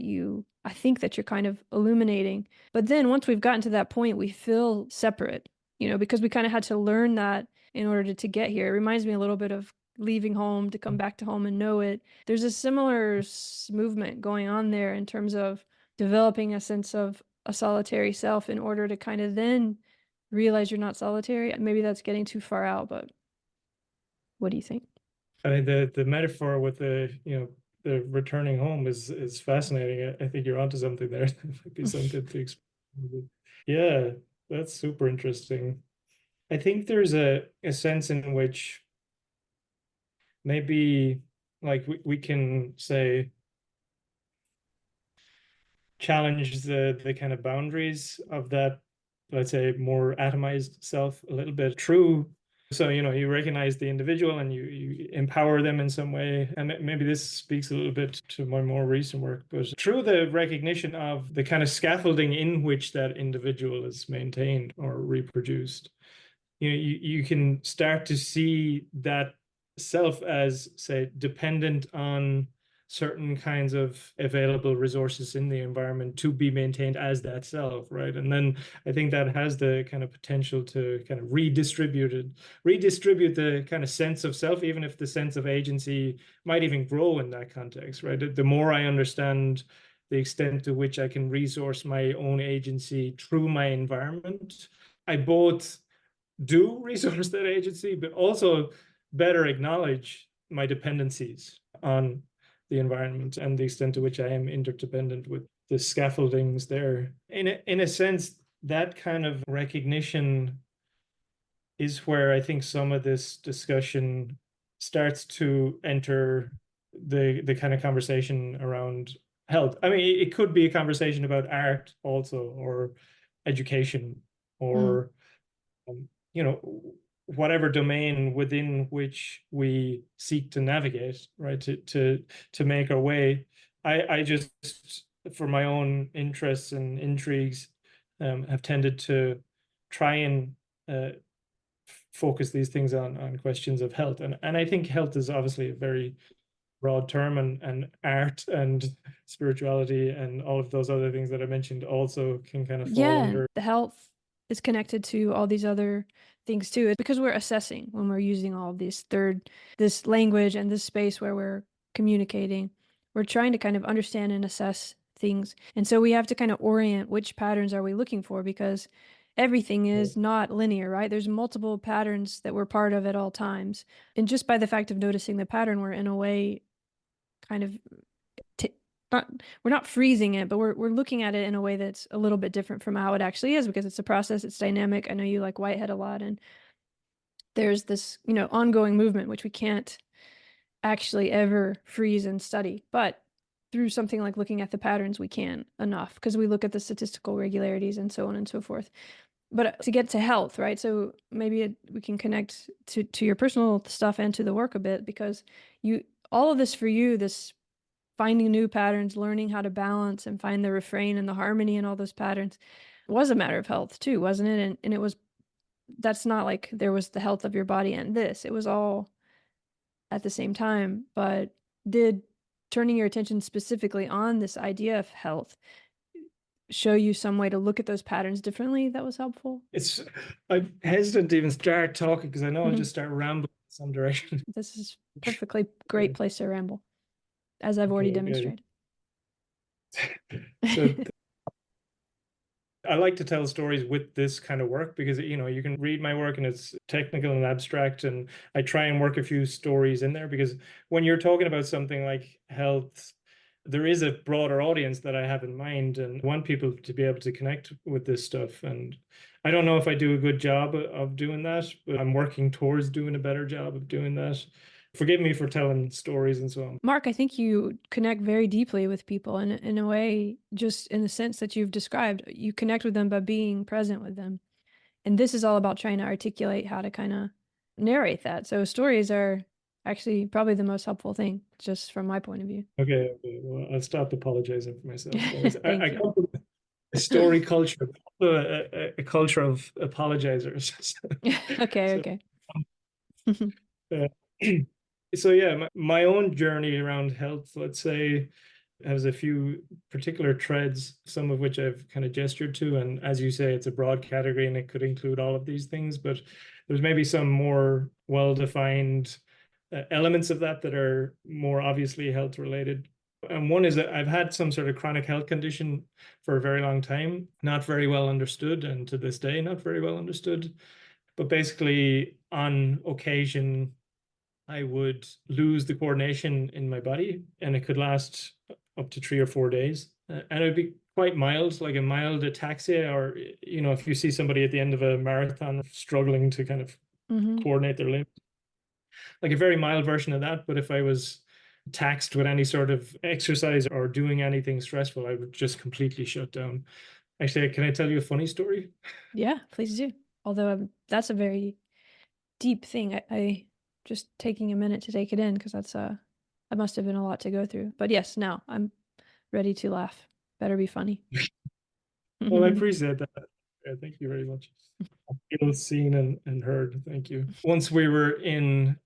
I think that you're kind of illuminating. But then once we've gotten to that point, we feel separate, because we kind of had to learn that in order to get here. It reminds me a little bit of leaving home to come back to home and know it. There's a similar movement going on there in terms of developing a sense of a solitary self in order to kind of then realize you're not solitary. Maybe that's getting too far out, but what do you think? I mean, the metaphor with the returning home is fascinating. I think you're onto something there. There might be something to explain. Yeah, that's super interesting. I think there's a sense in which maybe like we can say challenge the kind of boundaries of that, let's say, more atomized self a little bit. True. So, you recognize the individual and you empower them in some way. And maybe this speaks a little bit to my more recent work, but through the recognition of the kind of scaffolding in which that individual is maintained or reproduced, you can start to see that self as, say, dependent on certain kinds of available resources in the environment to be maintained as that self, right? And then I think that has the kind of potential to kind of redistribute the kind of sense of self, even if the sense of agency might even grow in that context, right? The more I understand the extent to which I can resource my own agency through my environment, I both do resource that agency, but also better acknowledge my dependencies on the environment and the extent to which I am interdependent with the scaffoldings there. In a sense, that kind of recognition is where I think some of this discussion starts to enter the kind of conversation around health. I mean, it could be a conversation about art also, or education, or whatever domain within which we seek to navigate, right? To make our way. I just, for my own interests and intrigues, have tended to try and focus these things on questions of health. And I think health is obviously a very broad term, and art and spirituality and all of those other things that I mentioned also can kind of fall under. The health is connected to all these other things too. It's because we're assessing when we're using all of this language and this space where we're communicating. We're trying to kind of understand and assess things. And so we have to kind of orient which patterns are we looking for, because everything is not linear, right? There's multiple patterns that we're part of at all times. And just by the fact of noticing the pattern, we're in a way kind of we're not freezing it, but we're looking at it in a way that's a little bit different from how it actually is, because it's a process, it's dynamic. I know you like Whitehead a lot, and there's this, ongoing movement which we can't actually ever freeze and study. But through something like looking at the patterns, we can enough, because we look at the statistical regularities and so on and so forth. But to get to health, right? So maybe we can connect to your personal stuff and to the work a bit, because all of this for you, this finding new patterns, learning how to balance and find the refrain and the harmony in all those patterns was a matter of health too, wasn't it? And it was, that's not like there was the health of your body and this, it was all at the same time. But did turning your attention specifically on this idea of health show you some way to look at those patterns differently that was helpful? I'm hesitant to even start talking because I know I'll Mhm. just start rambling in some direction. This is perfectly great place to ramble, as I've already Okay. demonstrated. So I like to tell stories with this kind of work because, you can read my work and it's technical and abstract, and I try and work a few stories in there because when you're talking about something like health, there is a broader audience that I have in mind and want people to be able to connect with this stuff. And I don't know if I do a good job of doing that, but I'm working towards doing a better job of doing that. Forgive me for telling stories and so on. Mark, I think you connect very deeply with people in a way, just in the sense that you've described. You connect with them by being present with them. And this is all about trying to articulate how to kind of narrate that. So stories are actually probably the most helpful thing, just from my point of view. Okay, well, I'll stop apologizing for myself. I Thank you. come from a story culture, a culture of apologizers. Okay, So, okay. uh, so yeah, my own journey around health, let's say, has a few particular threads, some of which I've kind of gestured to. And as you say, it's a broad category and it could include all of these things, but there's maybe some more well-defined elements of that that are more obviously health related. And one is that I've had some sort of chronic health condition for a very long time, not very well understood, and to this day, not very well understood. But basically, on occasion, I would lose the coordination in my body, and it could last up to 3 or 4 days. And it would be quite mild, like a mild ataxia, or, if you see somebody at the end of a marathon struggling to kind of Hmm. coordinate their limbs, like a very mild version of that. But if I was taxed with any sort of exercise or doing anything stressful, I would just completely shut down. Actually, can I tell you a funny story? Yeah, please do. Although that's a very deep thing. I just taking a minute to take it in because that must have been a lot to go through. But yes, now I'm ready to laugh. Better be funny. Well, I appreciate that. Yeah, thank you very much. I feel seen and heard. Thank you. Once we were in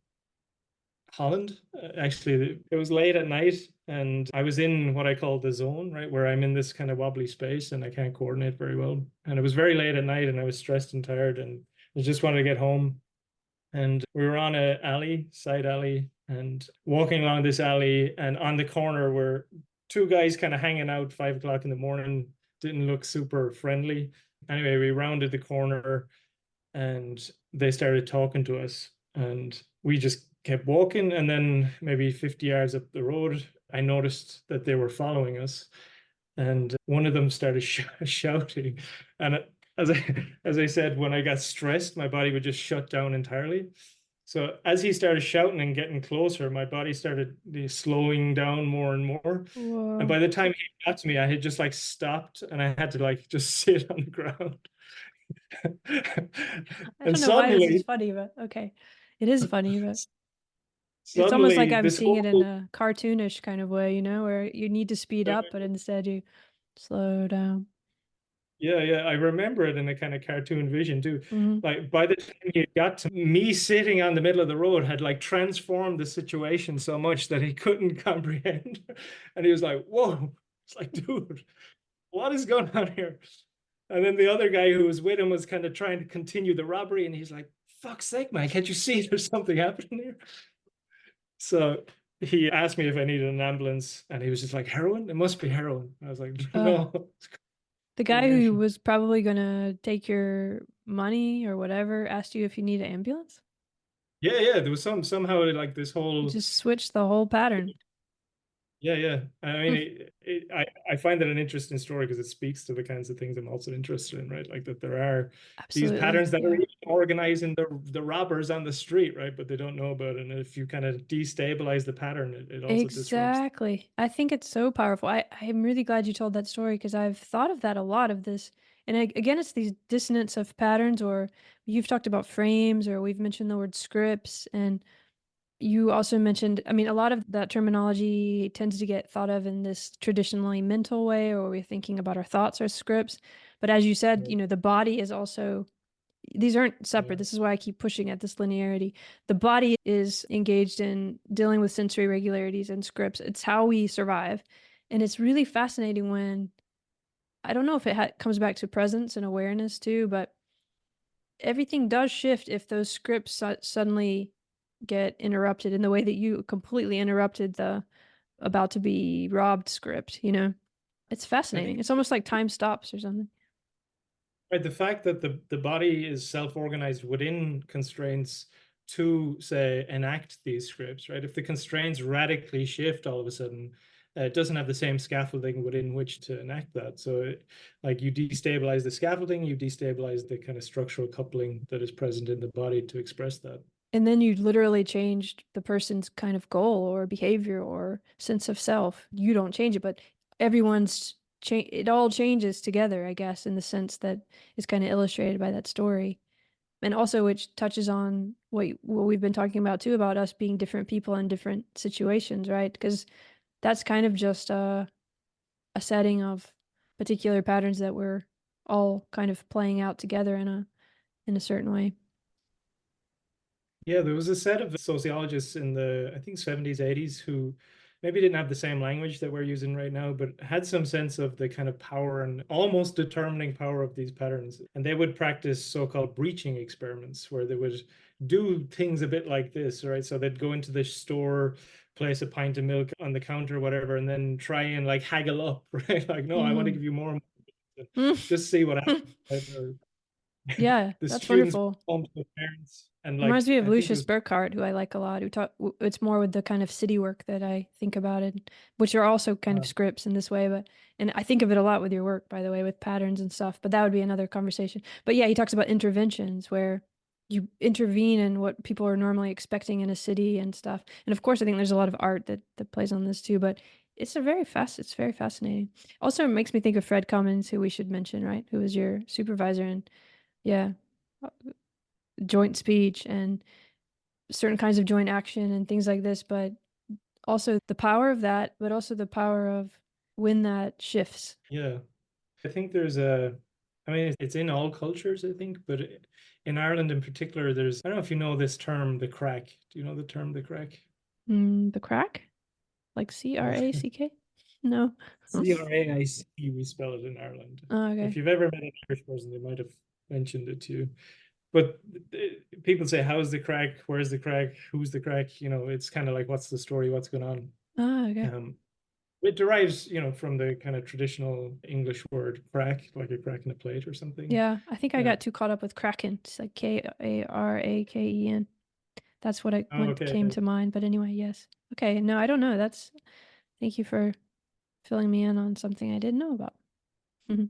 Holland, actually, it was late at night and I was in what I call the zone, right? Where I'm in this kind of wobbly space and I can't coordinate very well. And it was very late at night and I was stressed and tired and I just wanted to get home. And we were on a alley, side alley, and walking along this alley, and on the corner were two guys kind of hanging out 5 o'clock in the morning, didn't look super friendly. Anyway, we rounded the corner and they started talking to us, and we just kept walking. And then maybe 50 yards up the road, I noticed that they were following us, and one of them started shouting. And as I said, when I got stressed, my body would just shut down entirely. So as he started shouting and getting closer, my body started slowing down more and more. And Whoa. by the time he got to me, I had just like stopped and I had to like just sit on the ground. I And don't know why this is suddenly, funny, but okay. It is funny, but it's almost like suddenly I'm this seeing it in whole a cartoonish kind of way, where you need to speed up, but instead you slow down. yeah, I remember it in a kind of cartoon vision too. Hmm. Like by the time he got to me, sitting on the middle of the road had like transformed the situation so much that he couldn't comprehend. And he was like, whoa. It's like, dude, what is going on here? And then the other guy who was with him was kind of trying to continue the robbery. And he's like, fuck's sake, man, can't you see there's something happening here? So he asked me if I needed an ambulance. And he was just like, heroin? It must be heroin. I was like, Uh, no, it's the guy who coordination. was probably gonna take your money or whatever asked you if you need an ambulance. Yeah. There was somehow like this You whole. just switched the whole pattern. Yeah. I mean, Hmm. I find it an interesting story because it speaks to the kinds of things I'm also interested in, right? Like that there are these Absolutely. patterns that are Yeah. even organizing the robbers on the street, right? But they don't know about it. And if you kind of destabilize the pattern, it also disrupts. Exactly. I think it's so powerful. I'm really glad you told that story because I've thought of that a lot of this. And again, it's these dissonance of patterns, or you've talked about frames, or we've mentioned the word scripts. And You also mentioned, I mean, a lot of that terminology tends to get thought of in this traditionally mental way, or we're thinking about our thoughts or scripts. But as you said, Yeah. the body is also, these aren't separate. Yeah. This is why I keep pushing at this linearity. The body is engaged in dealing with sensory regularities and scripts. It's how we survive. And it's really fascinating when, I don't know if it comes back to presence and awareness too, but everything does shift if those scripts suddenly get interrupted in the way that you completely interrupted the about to be robbed script. It's I fascinating. think It's almost like time stops or something. right, the fact that the body is self-organized within constraints to, say, enact these scripts, right? If the constraints radically shift all of a sudden, it doesn't have the same scaffolding within which to enact that. So, like, you destabilize the scaffolding, you destabilize the kind of structural coupling that is present in the body to express that. And then you literally changed the person's kind of goal or behavior or sense of self. You don't change it, but everyone's change. It all changes together, I guess, in the sense that is kind of illustrated by that story. And also, which touches on what we've been talking about too, about us being different people in different situations, right? Because that's kind of just a setting of particular patterns that we're all kind of playing out together in a certain way. Yeah, there was a set of sociologists in the, I think, 70s, 80s who maybe didn't have the same language that we're using right now, but had some sense of the kind of power and almost determining power of these patterns. And they would practice so-called breaching experiments where they would do things a bit like this, right? So they'd go into the store, place a pint of milk on the counter or whatever, and then try and like haggle up, right? Like, no, I want to Mm. give you more. Just see what happens. Right? Or Yeah, the that's students wonderful. home to the parents and Reminds like me of I think it Lucius was Burckhardt, who I like a lot. Who talk, it's more with the kind of city work that I think about it, which are also kind of scripts in this way. But and I think of it a lot with your work, by the way, with patterns and stuff. But that would be another conversation. But yeah, he talks about interventions where you intervene in what people are normally expecting in a city and stuff. And of course, I think there's a lot of art that plays on this too. But it's very fascinating. Also, it makes me think of Fred Cummins, who we should mention, right? Who was your supervisor and yeah, joint speech and certain kinds of joint action and things like this, but also the power of that, but also the power of when that shifts. yeah. I think there's a, I mean, it's in all cultures, I think, but in Ireland in particular, there's, I don't know if you know this term, the crack. Do you know the term, the crack? The crack? Like Crack? No. Craic, we spell it in Ireland. Oh, If okay. you've ever met an Irish person, they might have mentioned it to you. But people say, how's the crack? Where's the crack? Who's the crack? You know, it's kind of like, what's the story? What's going on? Oh, okay. It derives, from the kind of traditional English word crack, like a crack in a plate or something. Yeah, I think I Uh, got too caught up with Kraken. It's like Karaken. That's oh, what okay. came to mind. But anyway, yes. Okay, no, I don't know. Thank you for filling me in on something I didn't know about. Mhm.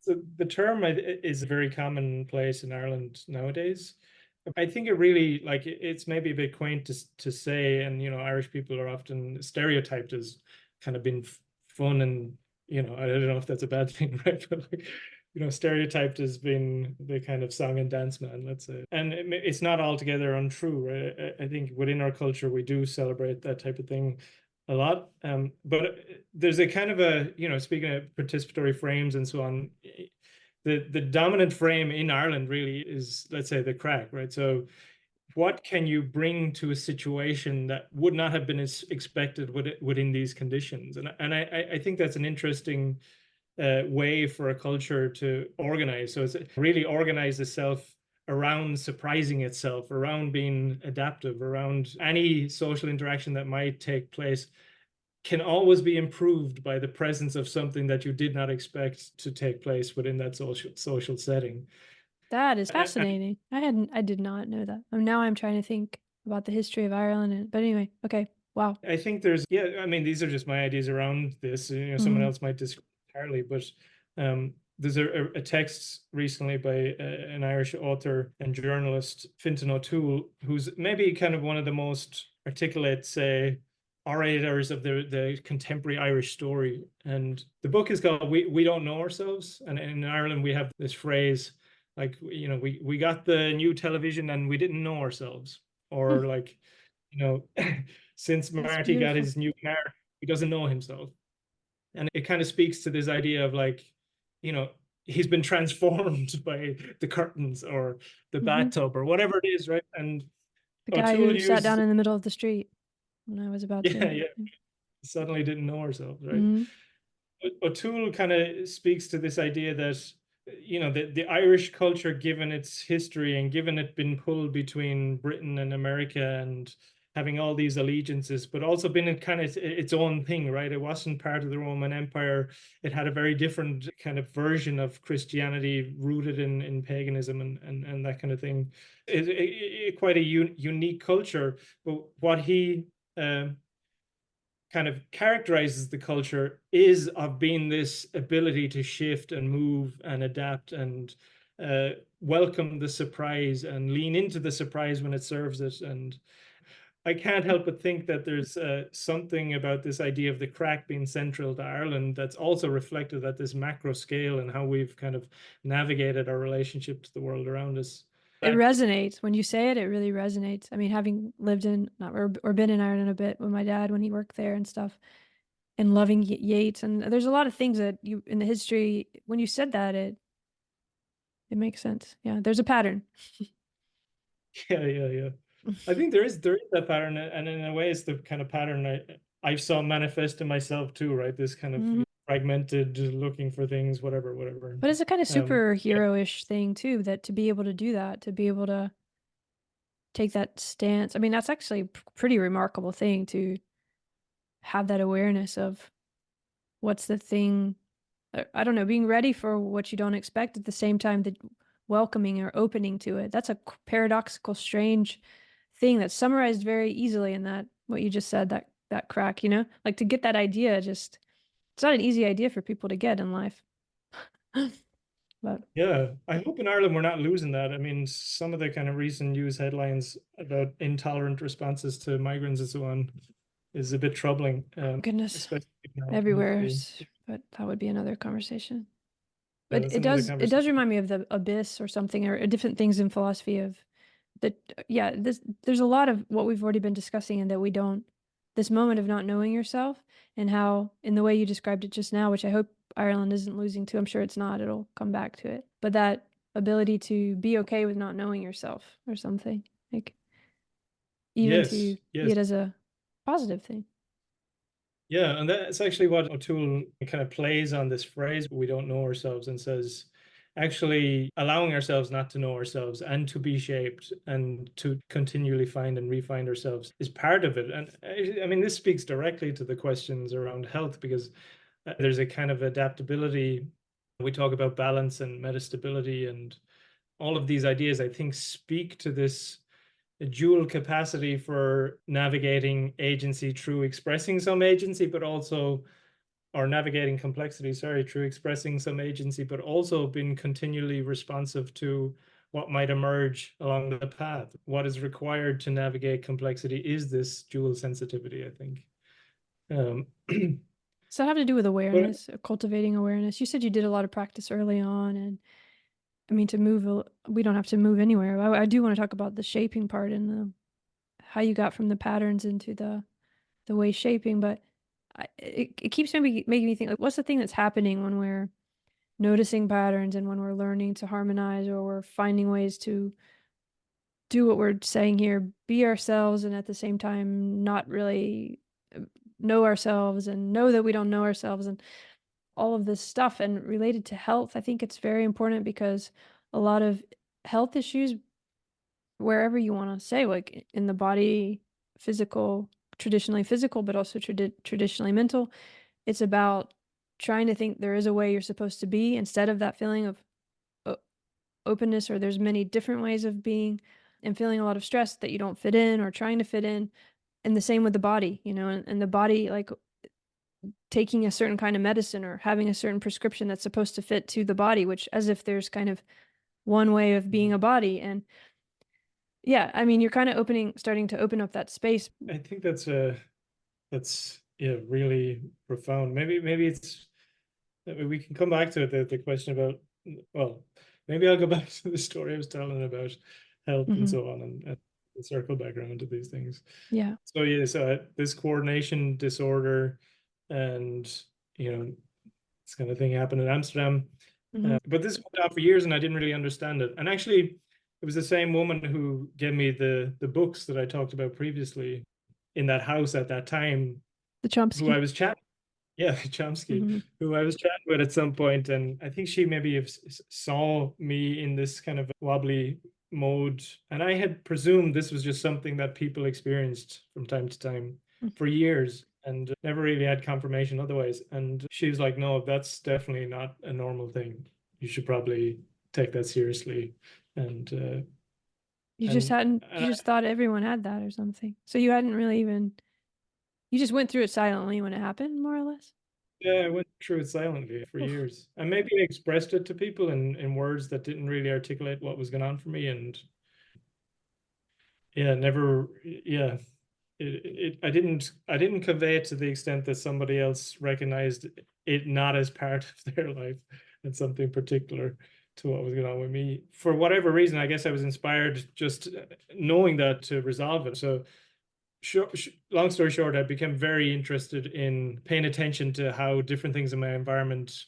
So the term is a very commonplace in Ireland nowadays. I think it really like it's maybe a bit quaint to say, and Irish people are often stereotyped as kind of being fun, and I don't know if that's a bad thing, right? But like stereotyped as being the kind of song and dance man, let's say, and it's not altogether untrue, right? I think within our culture we do celebrate that type of thing a lot. But there's a kind of a, speaking of participatory frames and so on, the dominant frame in Ireland really is, let's say, the crack, right? So what can you bring to a situation that would not have been as expected within these conditions? And I think that's an interesting way for a culture to organize. So it's really organize itself around surprising itself, around being adaptive, around any social interaction that might take place can always be improved by the presence of something that you did not expect to take place within that social setting. That is I, fascinating. I did not know that. Now I'm trying to think about the history of Ireland. But anyway, okay. Wow. I think there's, yeah, I mean, these are just my ideas around this. Someone Hmm. else might disagree entirely, but there's a text recently by an Irish author and journalist, Fintan O'Toole, who's maybe kind of one of the most articulate, say, orators of the contemporary Irish story. And the book is called We Don't Know Ourselves. And in Ireland, we have this phrase like, we got the new television and we didn't know ourselves. Hmm. Or like, you know, since That's Marty got beautiful. his new car, he doesn't know himself. And it kind of speaks to this idea of like, you know, he's been transformed by the curtains or the Hmm. bathtub or whatever it is, right? And The guy O'Toole who sat uses, down in the middle of the street when I was about yeah, to. yeah, suddenly didn't know ourselves, right? Mm-hmm. O'Toole kind of speaks to this idea that, you know, the Irish culture, given its history and given it been pulled between Britain and America and having all these allegiances, but also been in kind of its own thing, right? It wasn't part of the Roman Empire. It had a very different kind of version of Christianity rooted in paganism and that kind of thing. Quite a unique culture. But what he kind of characterizes the culture is of being this ability to shift and move and adapt and welcome the surprise and lean into the surprise when it serves it. And I can't help but think that there's something about this idea of the Craic being central to Ireland that's also reflected at this macro scale and how we've kind of navigated our relationship to the world around us. It resonates when you say it. It really resonates. I mean, having lived in not or been in Ireland a bit with my dad when he worked there and stuff, and loving Yeats, and there's a lot of things that you in the history. When you said that, it makes sense. Yeah, there's a pattern. Yeah, yeah, yeah. I think there is that pattern, and in a way, it's the kind of pattern I saw manifest in myself too, right? This kind of Hmm. fragmented, looking for things, whatever, whatever. But it's a kind of Yeah, superhero-ish thing too, that to be able to do that, to be able to take that stance. I mean, that's actually a pretty remarkable thing to have that awareness of what's the thing. I don't know, being ready for what you don't expect at the same time that welcoming or opening to it. That's a paradoxical, strange thing that's summarized very easily in that what you just said, that crack, like to get that idea, just it's not an easy idea for people to get in life. But yeah. I hope in Ireland we're not losing that. I mean, some of the kind of recent news headlines about intolerant responses to migrants and so on is a bit troubling, goodness, especially in our everywhere. country. But that would be another conversation. Yeah, But that's it another does it does conversation. remind me of the abyss or something, or different things in philosophy of that. Yeah, there's a lot of what we've already been discussing, and that we don't, this moment of not knowing yourself, and how in the way you described it just now, which I hope Ireland isn't losing to. I'm sure it's not. It'll come back to it. But that ability to be okay with not knowing yourself or something, like even Yes, to see yes. it as a positive thing. Yeah, and that's actually what O'Toole kind of plays on this phrase, we don't know ourselves, and says, actually allowing ourselves not to know ourselves and to be shaped and to continually find and refine ourselves is part of it. And I mean, this speaks directly to the questions around health because there's a kind of adaptability. We talk about balance and metastability and all of these ideas, I think, speak to this a dual capacity for navigating agency through expressing some agency, but also, or navigating complexity, sorry, through expressing some agency, but also being continually responsive to what might emerge along the path. What is required to navigate complexity is this dual sensitivity, I think. Um, Does that have to do with but awareness, cultivating awareness? You said you did a lot of practice early on, and I mean, to move, we don't have to move anywhere. I do want to talk about the shaping part and how you got from the patterns into the way shaping, but it keeps making me think, like, what's the thing that's happening when we're noticing patterns and when we're learning to harmonize, or we're finding ways to do what we're saying here, be ourselves, and at the same time not really know ourselves and know that we don't know ourselves, and all of this stuff. And related to health, I think it's very important because a lot of health issues, wherever you want to say, like in the body, physical, traditionally physical, but also traditionally mental, it's about trying to think there is a way you're supposed to be instead of that feeling of openness, or there's many different ways of being, and feeling a lot of stress that you don't fit in or trying to fit in. And the same with the body, and the body, like taking a certain kind of medicine or having a certain prescription that's supposed to fit to the body, which, as if there's kind of one way of being a body. And yeah, I mean, you're kind of starting to open up that space. I think that's yeah, really profound. Maybe it's we can come back to it, the question about, well, maybe I'll go back to the story I was telling about health and Hmm. so on, and circle back around to these things. Yeah. So yeah, so this coordination disorder, and this kind of thing happened in Amsterdam. But this went on for years, and I didn't really understand it. And actually, it was the same woman who gave me the books that I talked about previously in that house at that time, The who I Chomsky. was chatting. Yeah, Chomsky, Mm-hmm. who I was chatting with at some point, and I think she maybe saw me in this kind of wobbly mode, and I had presumed this was just something that people experienced from time to time for years, and never really had confirmation otherwise. And she was like, "No, that's definitely not a normal thing. You should probably take that seriously." And You just and, hadn't, and you just thought everyone had that or something. So you hadn't really even, you just went through it silently when it happened, more or less. Yeah, I went through it silently for Oof. years. And maybe I expressed it to people in words that didn't really articulate what was going on for me. And yeah, never, yeah, I didn't convey it to the extent that somebody else recognized it not as part of their life and something particular to what was going on with me. For whatever reason, I guess I was inspired just knowing that to resolve it. So long story short, I became very interested in paying attention to how different things in my environment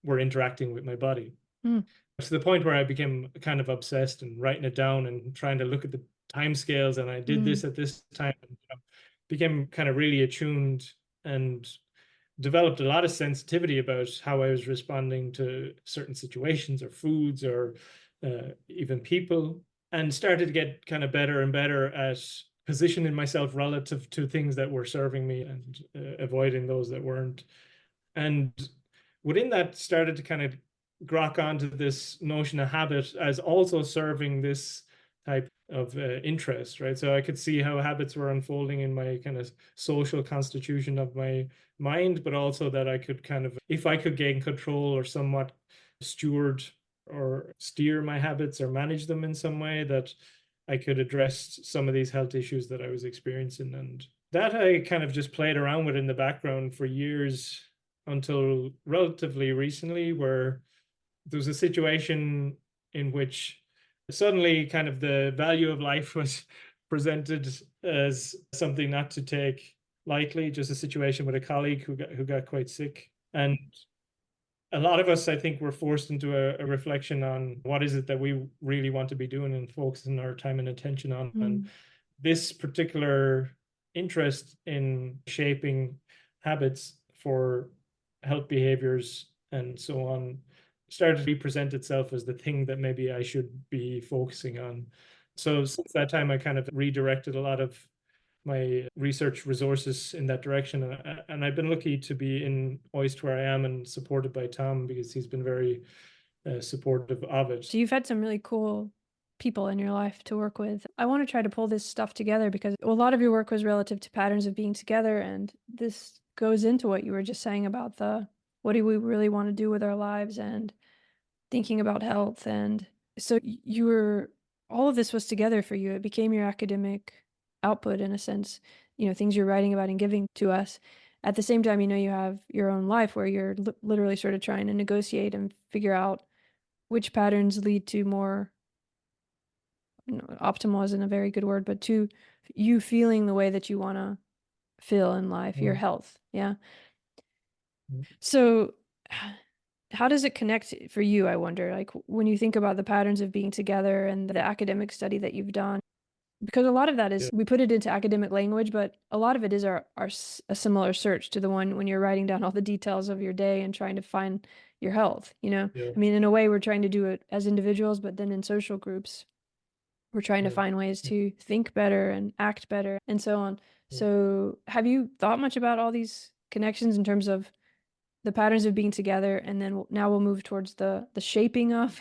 were interacting with my body, to the point where I became kind of obsessed and writing it down and trying to look at the time scales. And I did this at this time, and became kind of really attuned and developed a lot of sensitivity about how I was responding to certain situations or foods or even people, and started to get kind of better and better at positioning myself relative to things that were serving me and avoiding those that weren't. And within that, started to kind of grok onto this notion of habit as also serving this type of interest, right? So I could see how habits were unfolding in my kind of social constitution of my mind, but also that I could kind of, if I could gain control or somewhat steward or steer my habits or manage them in some way, that I could address some of these health issues that I was experiencing. And that I kind of just played around with in the background for years until relatively recently, where there was a situation in which suddenly kind of the value of life was presented as something not to take lightly. Just a situation with a colleague who got quite sick. And a lot of us, I think, were forced into a reflection on what is it that we really want to be doing and focusing our time and attention on. And this particular interest in shaping habits for health behaviors and so on started to present itself as the thing that maybe I should be focusing on. So since that time, I kind of redirected a lot of my research resources in that direction. And I've been lucky to be in OIST where I am and supported by Tom, because he's been very supportive of it. So you've had some really cool people in your life to work with. I want to try to pull this stuff together because a lot of your work was relative to patterns of being together, and this goes into what you were just saying about the what do we really want to do with our lives and thinking about health. And so you were, all of this was together for you. It became your academic output in a sense, things you're writing about and giving to us. At the same time, you have your own life where you're literally sort of trying to negotiate and figure out which patterns lead to more, optimal isn't a very good word, but to you feeling the way that you want to feel in life, your health. Yeah. So how does it connect for you, I wonder, like when you think about the patterns of being together and the academic study that you've done? Because a lot of that is, we put it into academic language, but a lot of it is a similar search to the one when you're writing down all the details of your day and trying to find your health, Yeah. I mean, in a way, we're trying to do it as individuals, but then in social groups, we're trying to find ways to think better and act better and so on. So have you thought much about all these connections in terms of the patterns of being together, and then now we'll move towards the shaping of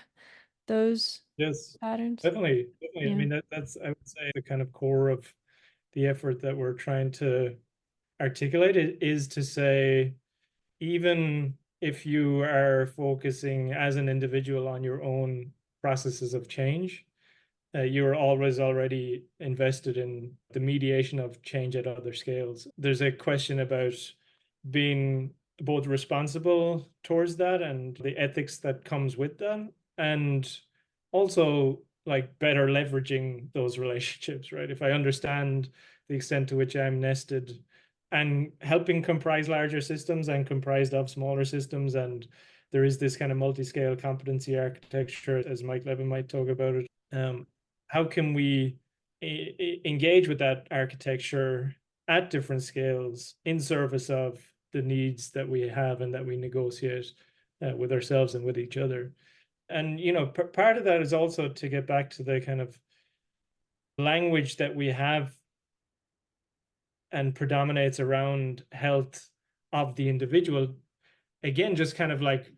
those Yes, patterns? definitely. Yeah. I mean, that's, I would say, the kind of core of the effort that we're trying to articulate is to say, even if you are focusing as an individual on your own processes of change, you are always already invested in the mediation of change at other scales. There's a question about being both responsible towards that and the ethics that comes with that, and also like better leveraging those relationships, right? If I understand the extent to which I'm nested and helping comprise larger systems and comprised of smaller systems, and there is this kind of multi-scale competency architecture, as Mike Levin might talk about it. How can we engage with that architecture at different scales in service of the needs that we have and that we negotiate with ourselves and with each other? And part of that is also to get back to the kind of language that we have and predominates around health of the individual. Again, just kind of like,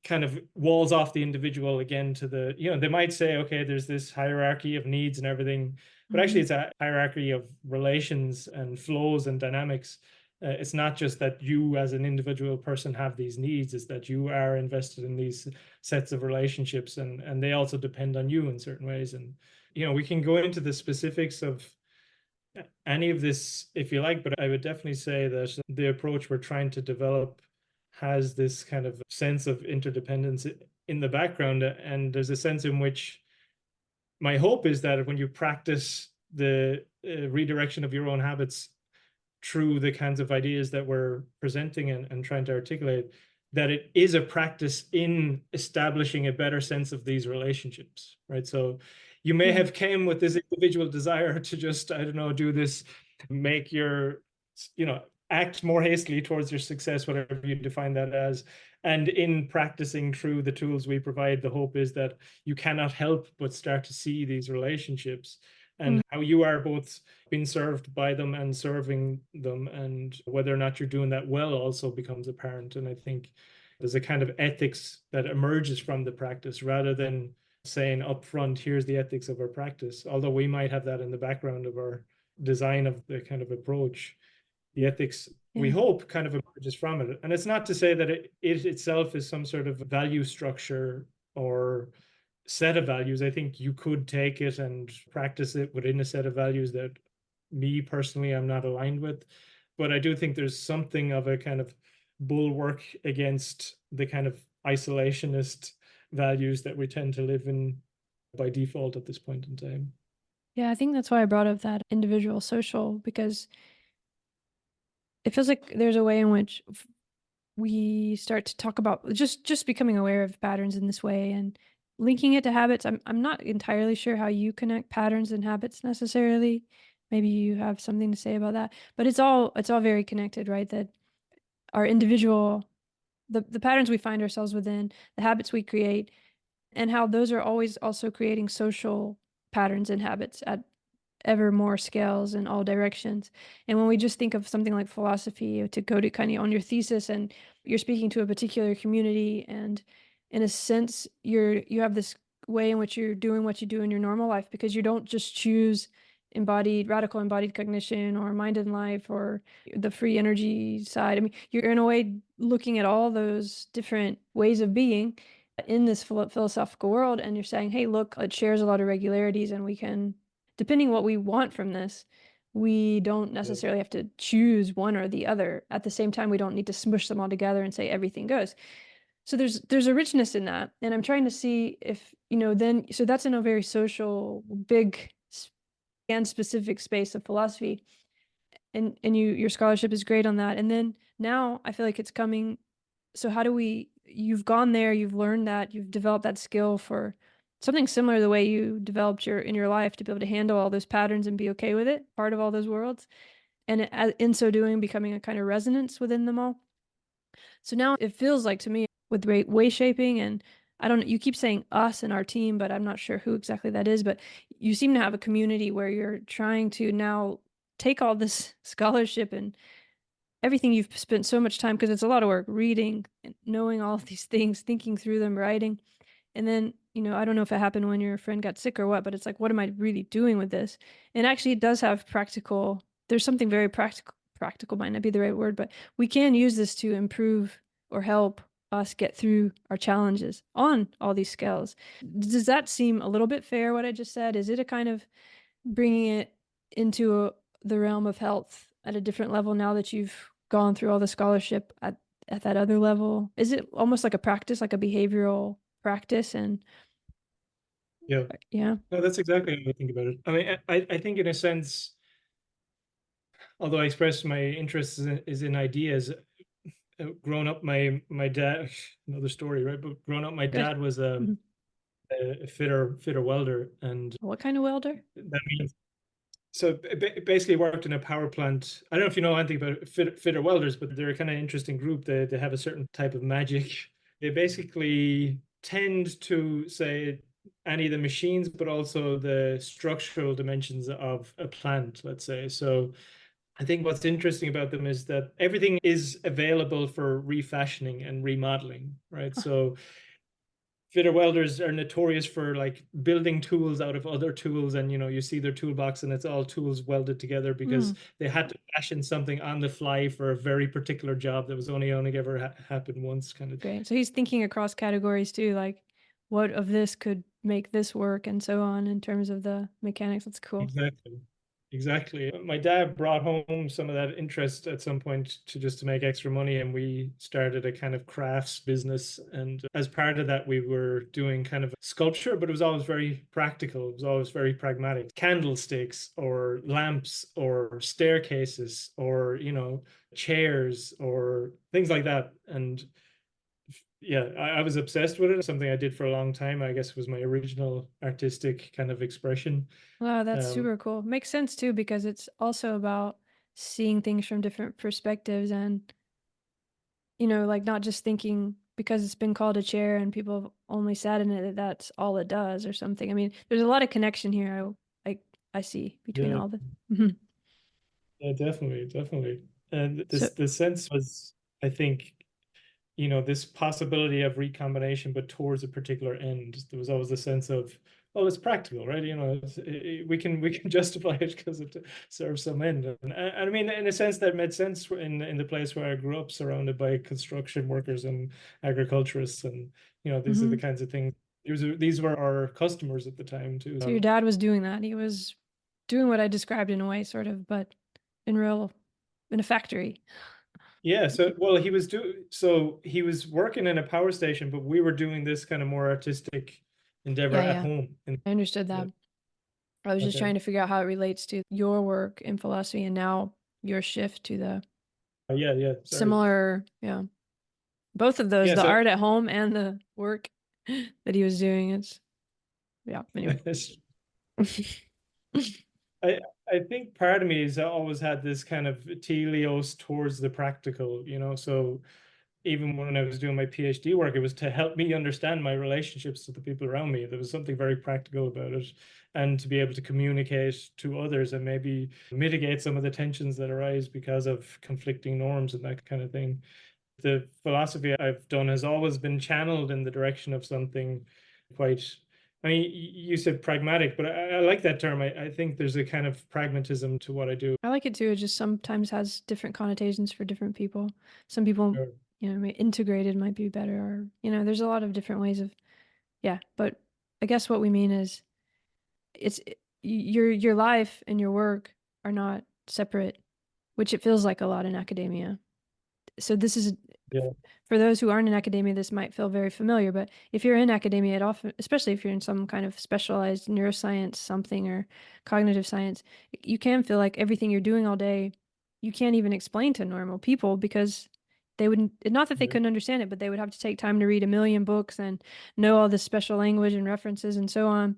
kind of walls off the individual again to the, they might say, okay, there's this hierarchy of needs and everything, but actually it's a hierarchy of relations and flows and dynamics. It's not just that you as an individual person have these needs, it's that you are invested in these sets of relationships, and they also depend on you in certain ways. And we can go into the specifics of any of this if you like, but I would definitely say that the approach we're trying to develop has this kind of sense of interdependence in the background. And there's a sense in which my hope is that when you practice the redirection of your own habits through the kinds of ideas that we're presenting and trying to articulate, that it is a practice in establishing a better sense of these relationships, right? So you may have came with this individual desire to just, I don't know, do this, make your, act more hastily towards your success, whatever you define that as. And in practicing through the tools we provide, the hope is that you cannot help but start to see these relationships and how you are both being served by them and serving them, and whether or not you're doing that well also becomes apparent. And I think there's a kind of ethics that emerges from the practice rather than saying upfront, here's the ethics of our practice. Although we might have that in the background of our design of the kind of approach, the ethics we hope kind of emerges from it. And it's not to say that it itself is some sort of value structure or set of values. I think you could take it and practice it within a set of values that me personally I'm not aligned with. But I do think there's something of a kind of bulwark against the kind of isolationist values that we tend to live in by default at this point in time. Yeah, I think that's why I brought up that individual social, because it feels like there's a way in which we start to talk about just becoming aware of patterns in this way and linking it to habits. I'm not entirely sure how you connect patterns and habits necessarily. Maybe you have something to say about that, but it's all very connected, right? That our individual, the patterns we find ourselves within, the habits we create, and how those are always also creating social patterns and habits at ever more scales in all directions. And when we just think of something like philosophy, to go to kind of on your thesis, and you're speaking to a particular community, and in a sense you have this way in which you're doing what you do in your normal life, because you don't just choose radical embodied cognition or mind in life or the free energy side. I mean, you're in a way looking at all those different ways of being in this philosophical world, and you're saying, hey, look, it shares a lot of regularities, and we can, depending what we want from this, we don't necessarily have to choose one or the other. At the same time, we don't need to smush them all together and say everything goes. So there's a richness in that. And I'm trying to see if, then, so that's in a very social, big and specific space of philosophy. And your scholarship is great on that. And then now I feel like it's coming. So how do you've gone there, you've learned that, you've developed that skill for something similar to the way you developed in your life to be able to handle all those patterns and be okay with it, part of all those worlds. And in so doing, becoming a kind of resonance within them all. So now it feels like to me with Wayshaping, and I don't know, you keep saying us and our team, but I'm not sure who exactly that is, but you seem to have a community where you're trying to now take all this scholarship and everything you've spent so much time, because it's a lot of work, reading, knowing all of these things, thinking through them, writing. And then, I don't know if it happened when your friend got sick or what, but it's like, what am I really doing with this? And actually it does have there's something very practical might not be the right word, but we can use this to improve or help us get through our challenges on all these scales. Does that seem a little bit fair, what I just said? Is it a kind of bringing it into the realm of health at a different level now that you've gone through all the scholarship at that other level? Is it almost like a practice, like a behavioral practice? And Yeah. Yeah. No, that's exactly how I think about it. I mean, I think in a sense, although I express my interest is in ideas, growing up, my dad, another story, right? But growing up, my Good. dad was Mhm. a fitter welder, and What kind of welder? that means so basically worked in a power plant. I don't know if you know anything about fitter welders, but they're a kind of interesting group. They have a certain type of magic. They basically tend to say any of the machines, but also the structural dimensions of a plant, let's say. So I think what's interesting about them is that everything is available for refashioning and remodeling, right? Huh. So fitter welders are notorious for like building tools out of other tools, and you see their toolbox and it's all tools welded together because Mm, they had to fashion something on the fly for a very particular job that was only ever happened once, kind of. great. So he's thinking across categories too, like what of this could make this work and so on in terms of the mechanics. That's cool. Exactly. Exactly. My dad brought home some of that interest at some point to make extra money, and we started a kind of crafts business. And as part of that, we were doing kind of sculpture, but it was always very practical. It was always very pragmatic. Candlesticks or lamps or staircases or, chairs or things like that. And yeah, I was obsessed with it. Something I did for a long time, I guess, was my original artistic kind of expression. Wow, that's Um, super cool. Makes sense too, because it's also about seeing things from different perspectives and, like not just thinking because it's been called a chair and people have only sat in it that that's all it does or something. I mean, there's a lot of connection here I see between yeah. all the. Mhm. Yeah, definitely, definitely. And So, this the sense was, I think, this possibility of recombination, but towards a particular end. There was always a sense of, well, it's practical, right? We can justify it because it serves some end. And I mean, in a sense, that made sense in the place where I grew up, surrounded by construction workers and agriculturists, and these are the mhm. kinds of things. These were our customers at the time too. So your dad was doing that. He was doing what I described in a way, sort of, but in real, in a factory. Yeah, so he was working in a power station, but we were doing this kind of more artistic endeavor Yeah, at yeah. home. And I understood yeah, that. I was just okay. trying to figure out how it relates to your work in philosophy and now your shift to the Yeah, yeah, sorry. similar, yeah. Both of those, Yeah, the so art at home and the work that he was doing. It's, yeah, anyway. I I think part of me has always had this kind of teleos towards the practical, so even when I was doing my PhD work, it was to help me understand my relationships to the people around me. There was something very practical about it, and to be able to communicate to others and maybe mitigate some of the tensions that arise because of conflicting norms and that kind of thing. The philosophy I've done has always been channeled in the direction of something quite. I mean, you said pragmatic, but I like that term. I think there's a kind of pragmatism to what I do. I like it too. It just sometimes has different connotations for different people. Some people, Sure. integrated might be better, or, there's a lot of different ways of, yeah. But I guess what we mean is it's your life and your work are not separate, which it feels like a lot in academia. So this is Yeah. for those who aren't in academia, this might feel very familiar, but if you're in academia, it often, especially if you're in some kind of specialized neuroscience something or cognitive science, you can feel like everything you're doing all day, you can't even explain to normal people because they wouldn't, not that they Yeah. couldn't understand it, but they would have to take time to read a million books and know all this special language and references and so on.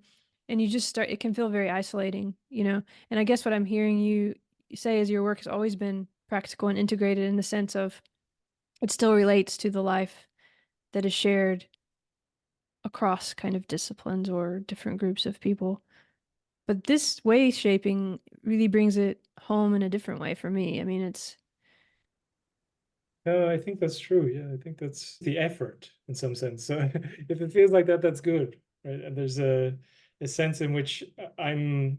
And you just start, it can feel very isolating. And I guess what I'm hearing you say is your work has always been practical and integrated in the sense of it still relates to the life that is shared across kind of disciplines or different groups of people. But this way shaping really brings it home in a different way for me. I mean, it's, No, I think that's true. Yeah, I think that's the effort in some sense. So if it feels like that, that's good, right? And there's a sense in which I'm,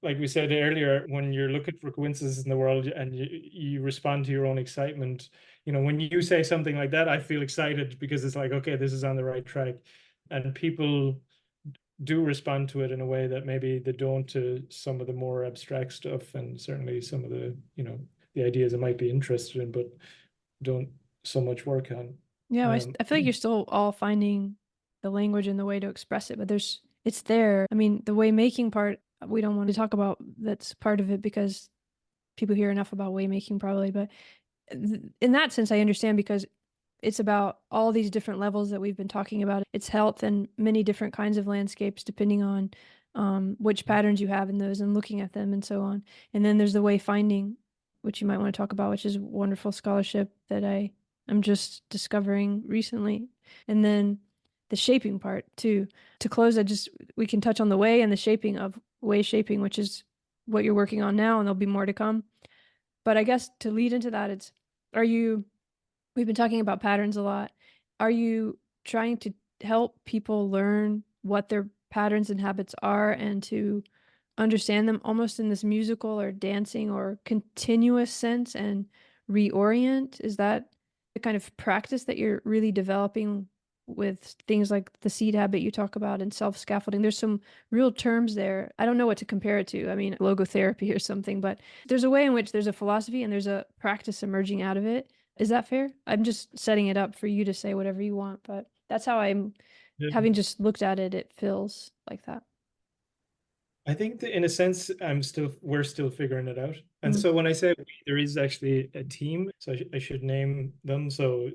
like we said earlier, when you're looking for coincidences in the world and you respond to your own excitement, when you say something like that, I feel excited because it's like, okay, this is on the right track. And people do respond to it in a way that maybe they don't to some of the more abstract stuff, and certainly some of the ideas I might be interested in, but don't so much work on. yeah, Um, I feel like you're still all finding the language and the way to express it, but it's there. I mean, the way making part, we don't want to talk about that's part of it because people hear enough about way making probably, but in that sense, I understand because it's about all these different levels that we've been talking about. It's health and many different kinds of landscapes depending on which patterns you have in those and looking at them and so on. And then there's the wayfinding, which you might want to talk about, which is wonderful scholarship that I'm just discovering recently. And then the shaping part too. To close, we can touch on the way and the shaping of Wayshaping, which is what you're working on now, and there'll be more to come. But I guess to lead into that, we've been talking about patterns a lot. Are you trying to help people learn what their patterns and habits are and to understand them almost in this musical or dancing or continuous sense and reorient? Is that the kind of practice that you're really developing with things like the seed habit you talk about and self-scaffolding? There's some real terms there. I don't know what to compare it to. I mean, logotherapy or something, but there's a way in which there's a philosophy and there's a practice emerging out of it. Is that fair? I'm just setting it up for you to say whatever you want, but that's how having just looked at it, it feels like that. I think that in a sense, we're still figuring it out. And Mm. so when I say there is actually a team, so I should name them. So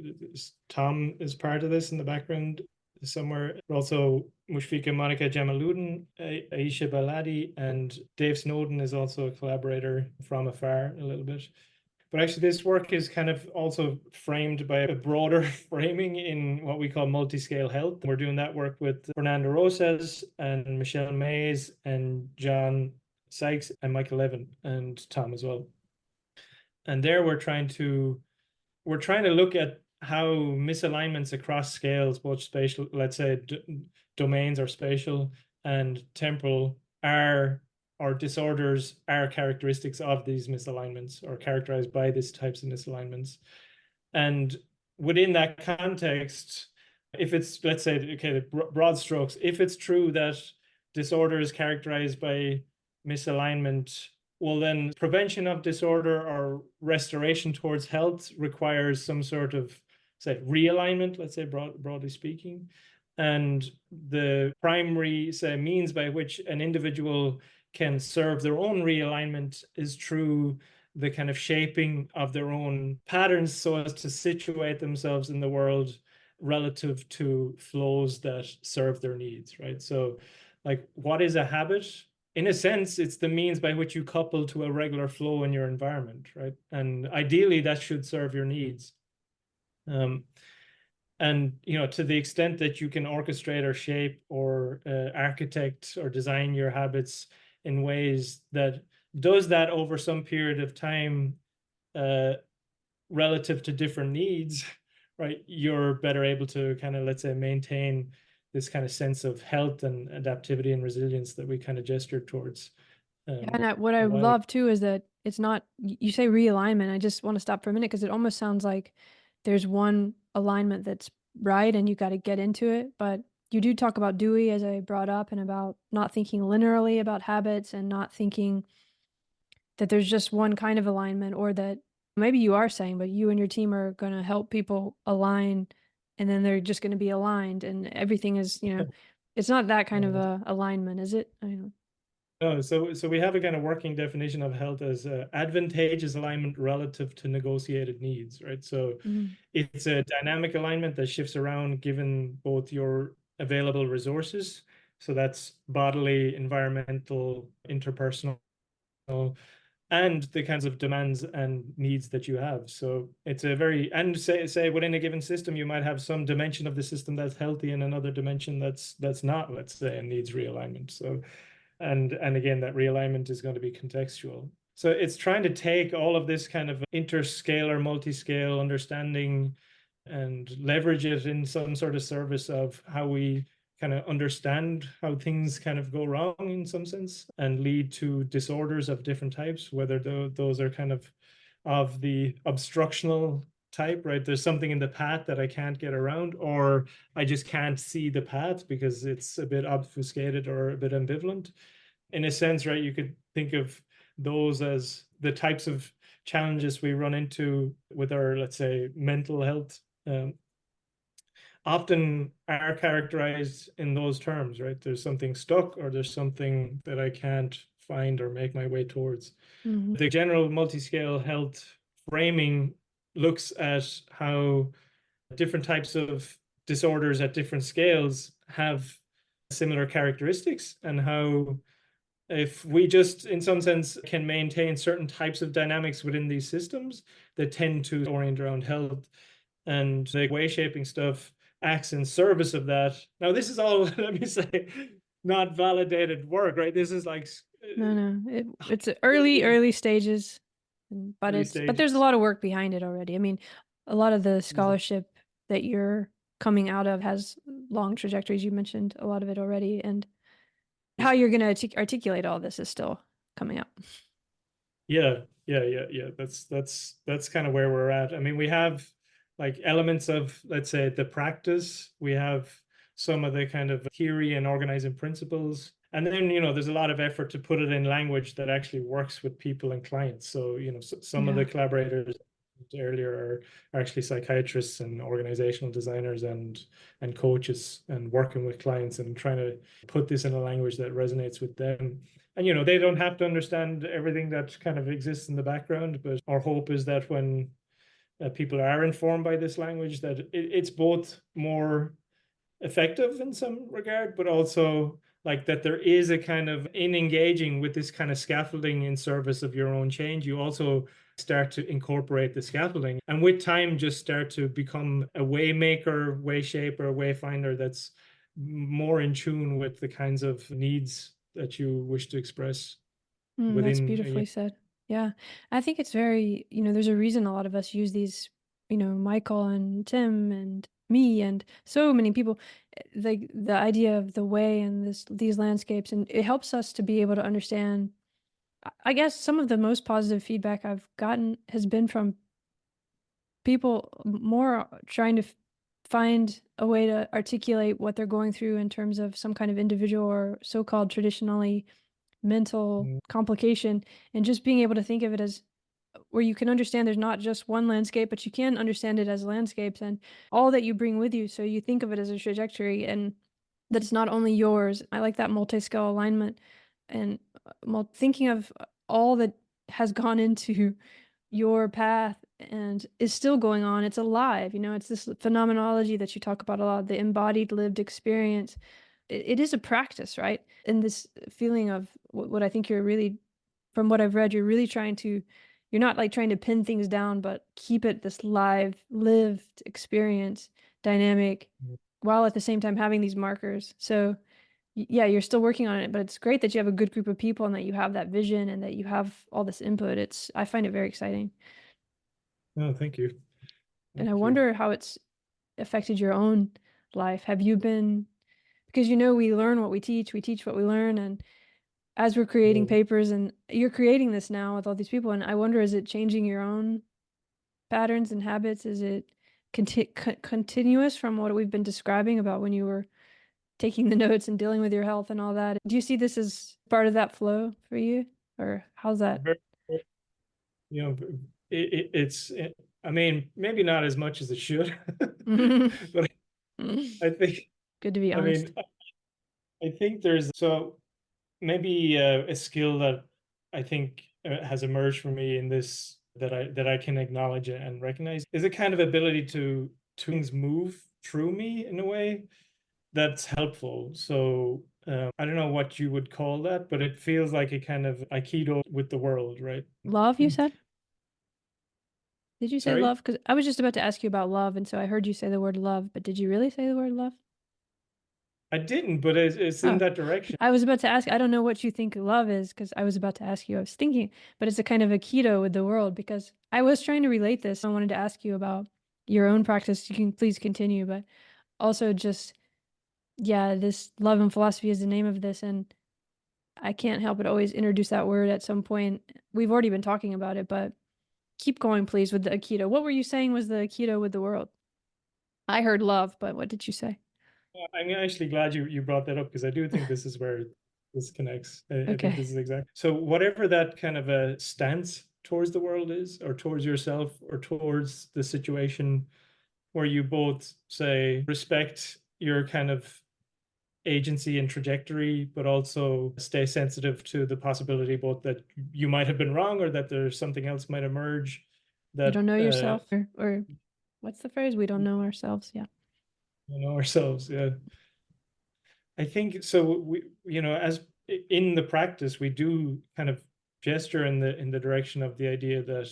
Tom is part of this in the background somewhere. Also, Mushfika Monica Jamaluddin, Aisha Baladi, and Dave Snowden is also a collaborator from afar a little bit. But actually, this work is kind of also framed by a broader framing in what we call multiscale health. We're doing that work with Fernando Rosas and Michelle Mays and John Sykes and Michael Levin and Tom as well. And there we're trying to look at how misalignments across scales, both spatial, let's say domains or spatial and temporal, are or disorders are characteristics of these misalignments or characterized by these types of misalignments. And within that context, if it's, let's say, okay, the broad strokes, if it's true that disorder is characterized by misalignment, well, then prevention of disorder or restoration towards health requires some sort of, say, realignment, let's say, broadly speaking. And the primary, say, means by which an individual can serve their own realignment is through the kind of shaping of their own patterns so as to situate themselves in the world relative to flows that serve their needs, right? So, like, what is a habit? In a sense, it's the means by which you couple to a regular flow in your environment, right? And ideally, that should serve your needs. And to the extent that you can orchestrate or shape or architect or design your habits in ways that does that over some period of time relative to different needs, right, you're better able to kind of, let's say, maintain this kind of sense of health and adaptivity and resilience that we kind of gestured towards. And what I love too is that it's not, you say realignment. I just want to stop for a minute because it almost sounds like there's one alignment that's right and you got to get into it. But you do talk about Dewey, as I brought up, and about not thinking linearly about habits and not thinking that there's just one kind of alignment, or that maybe you are saying, but you and your team are going to help people align and then they're just going to be aligned and everything is, it's not that kind of a alignment, is it? I don't know. No, so we have a kind of working definition of health as advantageous alignment relative to negotiated needs, right? So it's a dynamic alignment that shifts around given both your available resources. So that's bodily, environmental, interpersonal, and the kinds of demands and needs that you have. So it's a very, and say within a given system, you might have some dimension of the system that's healthy and another dimension that's not, let's say, and needs realignment. So and again, that realignment is going to be contextual. So it's trying to take all of this kind of interscalar, multiscale understanding and leverage it in some sort of service of how we kind of understand how things kind of go wrong in some sense and lead to disorders of different types, whether those are kind of the obstructional type, right? There's something in the path that I can't get around, or I just can't see the path because it's a bit obfuscated or a bit ambivalent. In a sense, right, you could think of those as the types of challenges we run into with our, let's say, mental health often are characterized in those terms, right? There's something stuck, or there's something that I can't find or make my way towards. Mm-hmm. The general multiscale health framing looks at how different types of disorders at different scales have similar characteristics, and how if we just in some sense can maintain certain types of dynamics within these systems that tend to orient around health, and the way shaping stuff acts in service of that. Now this is all let me say not validated work, right? This is like No, it's early stages, but early but there's a stages. lot of work behind it already. I mean, a lot of the scholarship that you're coming out of has long trajectories. You mentioned a lot of it already, and how you're going to articulate all this is still coming out. Yeah. That's kind of where we're at. I mean, we have like elements of, let's say, the practice. We have some of the kind of theory and organizing principles. And then, there's a lot of effort to put it in language that actually works with people and clients. So, some of Yeah. the collaborators earlier are actually psychiatrists and organizational designers and coaches, and working with clients and trying to put this in a language that resonates with them. And they don't have to understand everything that kind of exists in the background, but our hope is that when people are informed by this language, that it's both more effective in some regard, but also like that there is a kind of, in engaging with this kind of scaffolding in service of your own change, you also start to incorporate the scaffolding, and with time just start to become a way maker, way shaper, way finder that's more in tune with the kinds of needs that you wish to express That's within beautifully said. Yeah. I think it's very, there's a reason a lot of us use these, Michael and Tim and me and so many people, like the idea of the way and these landscapes, and it helps us to be able to understand. I guess some of the most positive feedback I've gotten has been from people more trying to find a way to articulate what they're going through in terms of some kind of individual or so-called traditionally mental complication, and just being able to think of it as where you can understand there's not just one landscape, but you can understand it as landscapes and all that you bring with you. So you think of it as a trajectory, and that it's not only yours. I like that multi-scale alignment, and thinking of all that has gone into your path and is still going on. It's alive. It's this phenomenology that you talk about a lot, the embodied lived experience. It is a practice, right? And this feeling of what I think you're really, from what I've read, you're not like trying to pin things down, but keep it this live, lived experience, dynamic, while at the same time having these markers. So yeah, you're still working on it, but it's great that you have a good group of people and that you have that vision and that you have all this input. I find it very exciting. Oh, thank you. And I Thank you. wonder how it's affected your own life. Have you been, because we learn what we teach what we learn, and as we're creating Well, papers, and you're creating this now with all these people, and I wonder, is it changing your own patterns and habits? Is it continuous from what we've been describing about when you were taking the notes and dealing with your health and all that? Do you see this as part of that flow for you, or how's that? very, you know, I mean, maybe not as much as it should, but I think, Good to be I honest. mean, I think there's so maybe a skill that I think has emerged for me in this, that I can acknowledge and recognize, is a kind of ability to things move through me in a way that's helpful. So I don't know what you would call that, but it feels like a kind of aikido with the world, right? Love, you said? Did you say Sorry, love? Because I was just about to ask you about love, and so I heard you say the word love, but did you really say the word love? I didn't, but it's in Oh, that direction. I was about to ask. I don't know what you think love is, because I was about to ask you. I was thinking, but it's a kind of a keto with the world, because I was trying to relate this. I wanted to ask you about your own practice. You can please continue, but also just, yeah, this love and philosophy is the name of this, and I can't help but always introduce that word at some point. We've already been talking about it, but keep going, please, with the Aikido. What were you saying was the Aikido with the world? I heard love, but what did you say? I'm actually glad you brought that up, because I do think this is where this connects. I think Okay. this is exactly so. Whatever that kind of a stance towards the world is, or towards yourself, or towards the situation, where you both say respect your kind of agency and trajectory, but also stay sensitive to the possibility both that you might have been wrong or that there's something else might emerge that you don't know yourself, or what's the phrase? We don't know ourselves. Yeah. you know ourselves. Yeah. I think so. As in the practice, we do kind of gesture in the direction of the idea that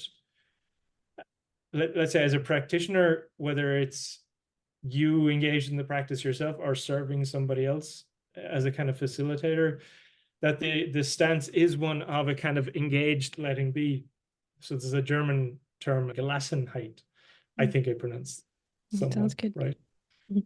let's say as a practitioner, whether it's you engaged in the practice yourself or serving somebody else as a kind of facilitator, that the stance is one of a kind of engaged letting be. So there's a German term, Gelassenheit, I think I pronounced Sounds somewhat good. right. Mm.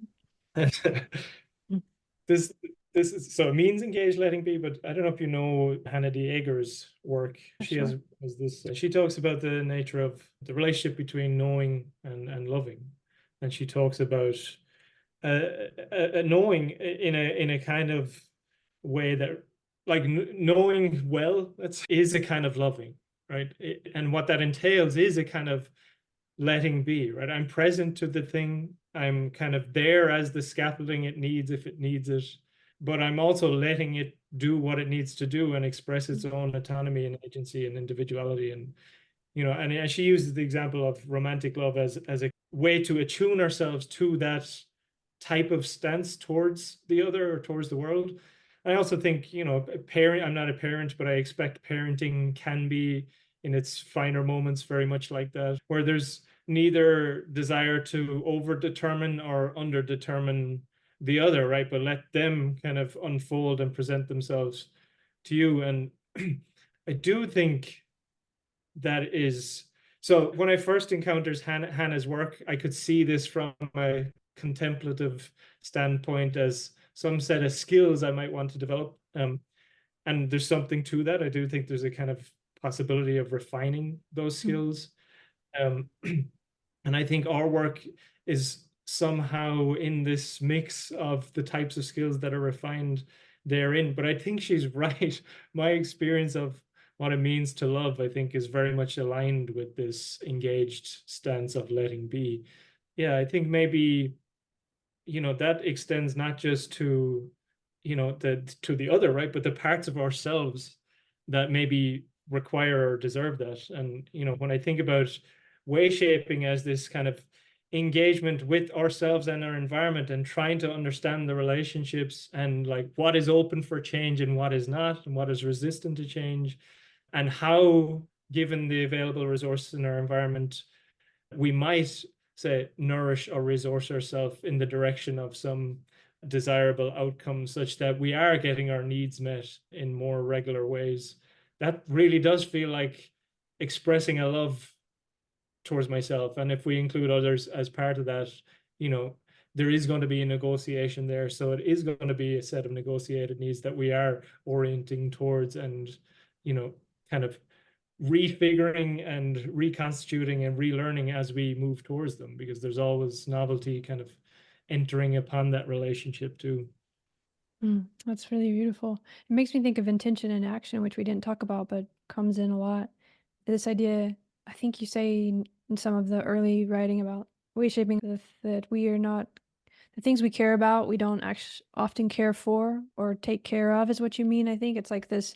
This this is so it means engaged letting be, but I don't know if you know Hannah D. Ager's work. She Sure. has this. She talks about the nature of the relationship between knowing and loving, and she talks about knowing in a kind of way that like knowing well is a kind of loving, right? And what that entails is a kind of letting be, right? I'm present to the thing. I'm kind of there as the scaffolding it needs if it needs it, but I'm also letting it do what it needs to do and express its own autonomy and agency and individuality. And and she uses the example of romantic love as a way to attune ourselves to that type of stance towards the other or towards the world. I also think, I'm not a parent, but I expect parenting can be in its finer moments very much like that, where there's neither desire to over determine or under determine the other, right? But let them kind of unfold and present themselves to you. And I do think that is so when I first encountered Hannah's work, I could see this from a contemplative standpoint as some set of skills I might want to develop. And there's something to that. I do think there's a kind of possibility of refining those skills. Um, and I think our work is somehow in this mix of the types of skills that are refined therein. But I think she's right. My experience of what it means to love, I think, is very much aligned with this engaged stance of letting be. Yeah, I think maybe, that extends not just to, the other, right, but the parts of ourselves that maybe require or deserve that. And, when I think about way shaping as this kind of engagement with ourselves and our environment and trying to understand the relationships and like what is open for change and what is not, and what is resistant to change, and how, given the available resources in our environment, we might say nourish or resource ourselves in the direction of some desirable outcome such that we are getting our needs met in more regular ways. That really does feel like expressing a love towards myself. And if we include others as part of that, there is going to be a negotiation there. So it is going to be a set of negotiated needs that we are orienting towards and, kind of refiguring and reconstituting and relearning as we move towards them, because there's always novelty kind of entering upon that relationship too. That's really beautiful. It makes me think of intention and action, which we didn't talk about, but comes in a lot. This idea, I think you say in some of the early writing about way shaping that we are not the things we care about, we don't actually often care for or take care of, is what you mean. I think it's like this,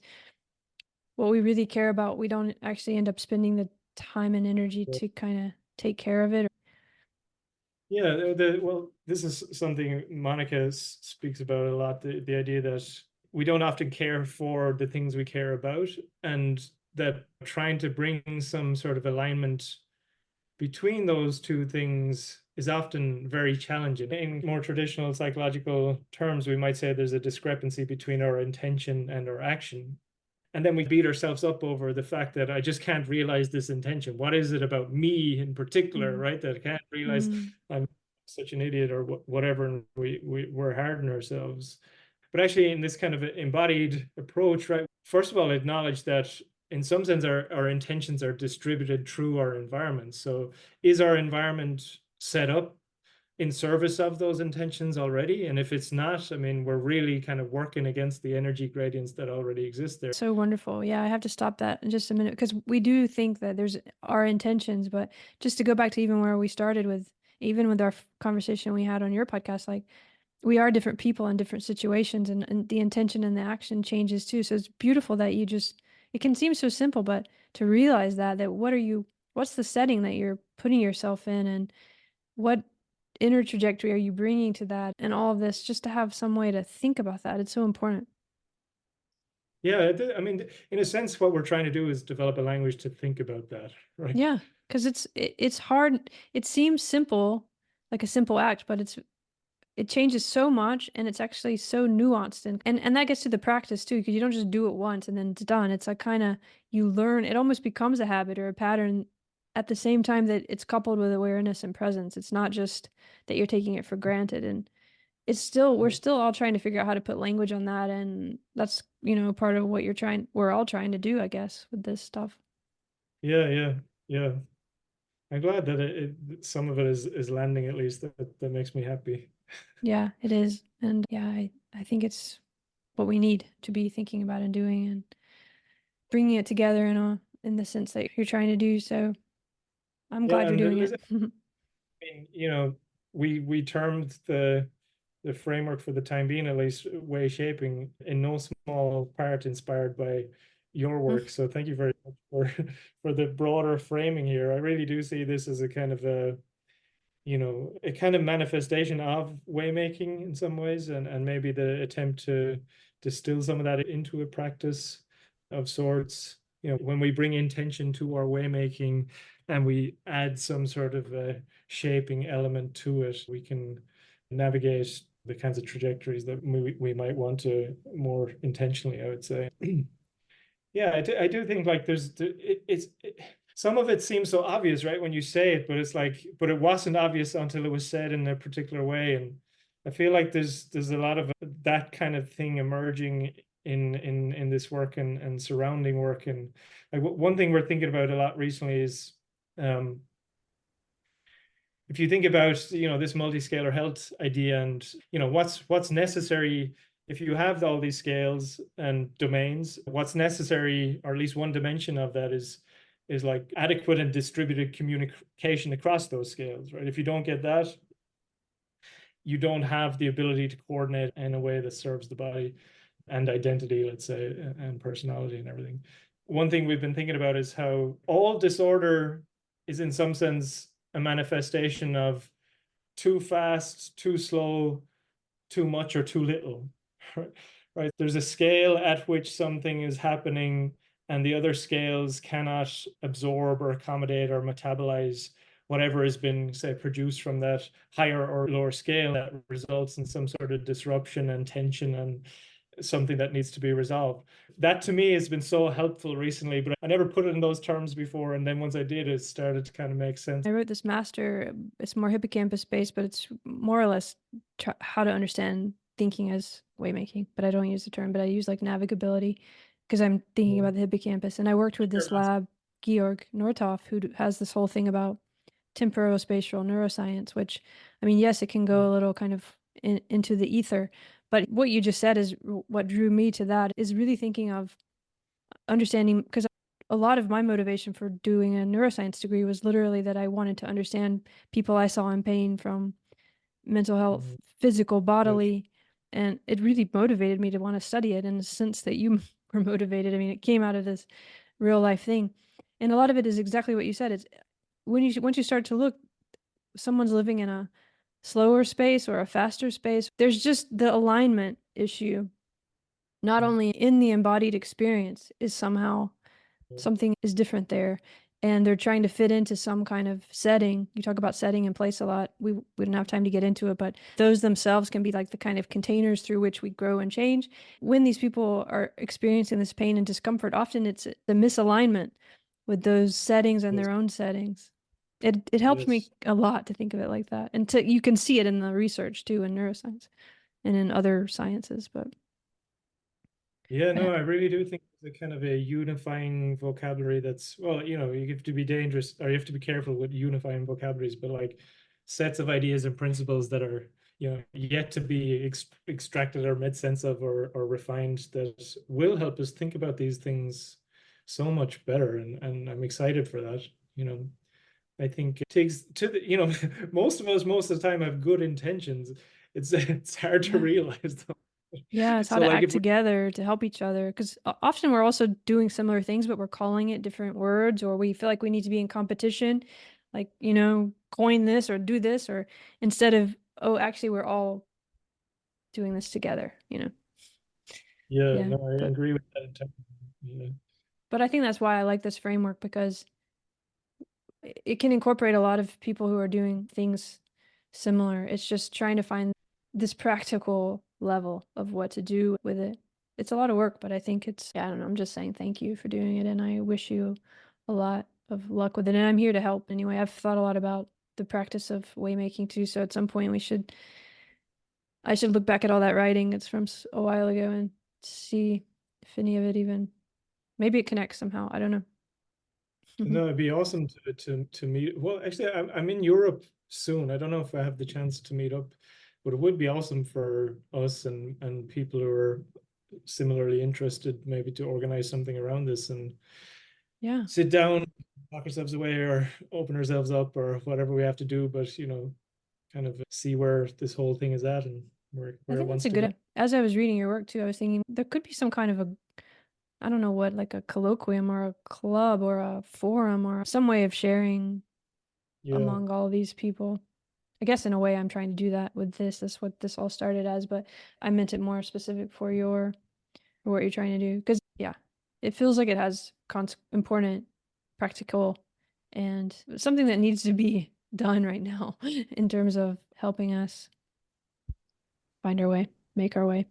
what we really care about, we don't actually end up spending the time and energy to kind of take care of it. Yeah, well, this is something Monica speaks about a lot, the idea that we don't often care for the things we care about, and that trying to bring some sort of alignment between those two things is often very challenging. In more traditional psychological terms, we might say there's a discrepancy between our intention and our action. And then we beat ourselves up over the fact that I just can't realize this intention. What is it about me in particular, right, that I can't realize I'm such an idiot or whatever, and we're hard on ourselves. But actually, in this kind of embodied approach, right, first of all, acknowledge that in some sense our intentions are distributed through our environment. So is our environment set up in service of those intentions already? And if it's not, I mean, we're really kind of working against the energy gradients that already exist there. So wonderful. Yeah, I have to stop that in just a minute because we do think that there's our intentions, but just to go back to even where we started with even with our conversation we had on your podcast, like we are different people in different situations, and the intention and the action changes too. So it's beautiful that you just, it can seem so simple, but to realize that what's the setting that you're putting yourself in, and what inner trajectory are you bringing to that, and all of this, just to have some way to think about that. It's so important. Yeah, I mean, in a sense, what we're trying to do is develop a language to think about that, right? Yeah, because it's hard. It seems simple, like a simple act, but it changes so much, and it's actually so nuanced, and that gets to the practice too, because you don't just do it once and then it's done. It's like kind of, you learn, it almost becomes a habit or a pattern at the same time that it's coupled with awareness and presence. It's not just that you're taking it for granted, and we're still all trying to figure out how to put language on that, and that's, part of what we're all trying to do, I guess, with this stuff. Yeah, yeah, yeah. I'm glad that some of it is landing at least. That makes me happy. Yeah, it is. And yeah, I think it's what we need to be thinking about and doing, and bringing it together in the sense that you're trying to do. So I'm Yeah, glad you're and doing there's, it. mean, we termed the framework for the time being, at least, Wayshaping, in no small part inspired by your work. So thank you very much for for the broader framing here. I really do see this as a kind of a kind of manifestation of waymaking in some ways, and maybe the attempt to distill some of that into a practice of sorts. When we bring intention to our waymaking and we add some sort of a shaping element to it, we can navigate the kinds of trajectories that we might want to more intentionally, I would say. Yeah, I do think like some of it seems so obvious, right, when you say it, but it's like, but it wasn't obvious until it was said in a particular way. And I feel like there's a lot of that kind of thing emerging in this work and surrounding work. And like one thing we're thinking about a lot recently is um, if you think about this multiscalar health idea, and what's necessary. If you have all these scales and domains, what's necessary, or at least one dimension of that, is like adequate and distributed communication across those scales, right? If you don't get that, you don't have the ability to coordinate in a way that serves the body and identity, let's say, and personality and everything. One thing we've been thinking about is how all disorder is in some sense a manifestation of too fast, too slow, too much, or too little. Right? There's a scale at which something is happening, and the other scales cannot absorb or accommodate or metabolize whatever has been, say, produced from that higher or lower scale, that results in some sort of disruption and tension and something that needs to be resolved. That to me has been so helpful recently, but I never put it in those terms before. And then once I did, it started to kind of make sense. I wrote this master, it's more hippocampus based, but it's more or less how to understand thinking as waymaking. But I don't use the term, but I use like navigability, because I'm thinking about the hippocampus. And I worked with this lab, Georg Northoff, who has this whole thing about temporospatial neuroscience, which, I mean, yes, it can go a little kind of into the ether, but what you just said is what drew me to that, is really thinking of understanding, because a lot of my motivation for doing a neuroscience degree was literally that I wanted to understand people I saw in pain, from mental health, physical, bodily, and it really motivated me to want to study it in the sense that you were motivated. I mean, it came out of this real life thing. And a lot of it is exactly what you said. It's once you start to look, someone's living in a slower space or a faster space. There's just the alignment issue, not only in the embodied experience, is somehow something is different there, and they're trying to fit into some kind of setting. You talk about setting and place a lot. We don't have time to get into it, but those themselves can be like the kind of containers through which we grow and change. When these people are experiencing this pain and discomfort, often it's the misalignment with those settings and their own settings. It helps me a lot to think of it like that, and you can see it in the research too, in neuroscience and in other sciences. But Yeah, no, I really do think it's a kind of a unifying vocabulary that's, well, you have to be dangerous, or you have to be careful with unifying vocabularies, but like sets of ideas and principles that are, yet to be extracted or made sense of, or refined, that will help us think about these things so much better. And I'm excited for that. I think it takes to the, most of us most of the time have good intentions. It's hard to Yeah. realize them. Yeah, it's how So to like act if we, together to help each other. Because often we're also doing similar things, but we're calling it different words, or we feel like we need to be in competition, like, coin this or do this, or instead of, oh, actually, we're all doing this together. yeah, Yeah. no, I But agree with that entirely. Yeah. but I think that's why I like this framework because it can incorporate a lot of people who are doing things similar. It's just trying to find this practical level of what to do with it. It's a lot of work, but I think yeah, I don't know. I'm just saying thank you for doing it, and I wish you a lot of luck with it. And I'm here to help anyway. I've thought a lot about the practice of waymaking too, so at some point I should look back at all that writing. It's from a while ago and see if any of it even, maybe it connects somehow. I don't know. No, it'd be awesome to meet. Well, actually, I'm in Europe soon. I don't know if I have the chance to meet up, but it would be awesome for us and people who are similarly interested, maybe to organize something around this and Yeah. sit down, lock ourselves away, or open ourselves up, or whatever we have to do. But kind of see where this whole thing is at and I where it think that's wants a to go. good. As I was reading your work too, I was thinking there could be some kind of I don't know what, like a colloquium or a club or a forum or some way of sharing Yeah. among all these people. I guess in a way I'm trying to do that with this. That's what this all started as, but I meant it more specific for what you're trying to do. Because yeah, it feels like it has important, practical, and something that needs to be done right now in terms of helping us find our way, make our way,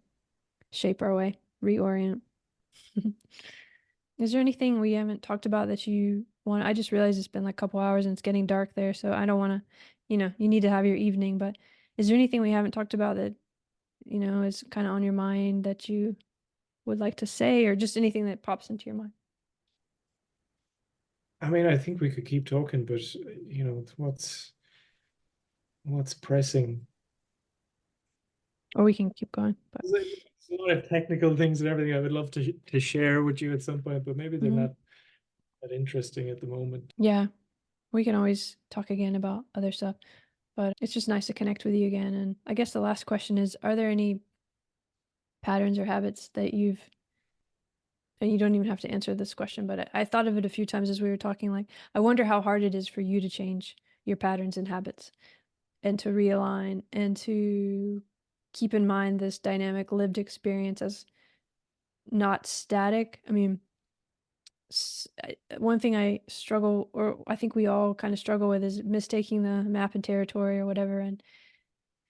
shape our way, reorient. Is there anything we haven't talked about that you want? I just realized it's been like a couple hours and it's getting dark there, so I don't want to, you need to have your evening, but is there anything we haven't talked about that, is kind of on your mind that you would like to say, or just anything that pops into your mind? I mean, I think we could keep talking, but what's pressing? Or we can keep going, but There's a lot of technical things and everything I would love to share with you at some point, but maybe they're mhm. not that interesting at the moment. Yeah, we can always talk again about other stuff, but it's just nice to connect with you again. And I guess the last question is, are there any patterns or habits that and you don't even have to answer this question, but I thought of it a few times as we were talking. Like, I wonder how hard it is for you to change your patterns and habits and to realign and to keep in mind this dynamic lived experience as not static. I mean, one thing I struggle, or I think we all kind of struggle with, is mistaking the map and territory or whatever. And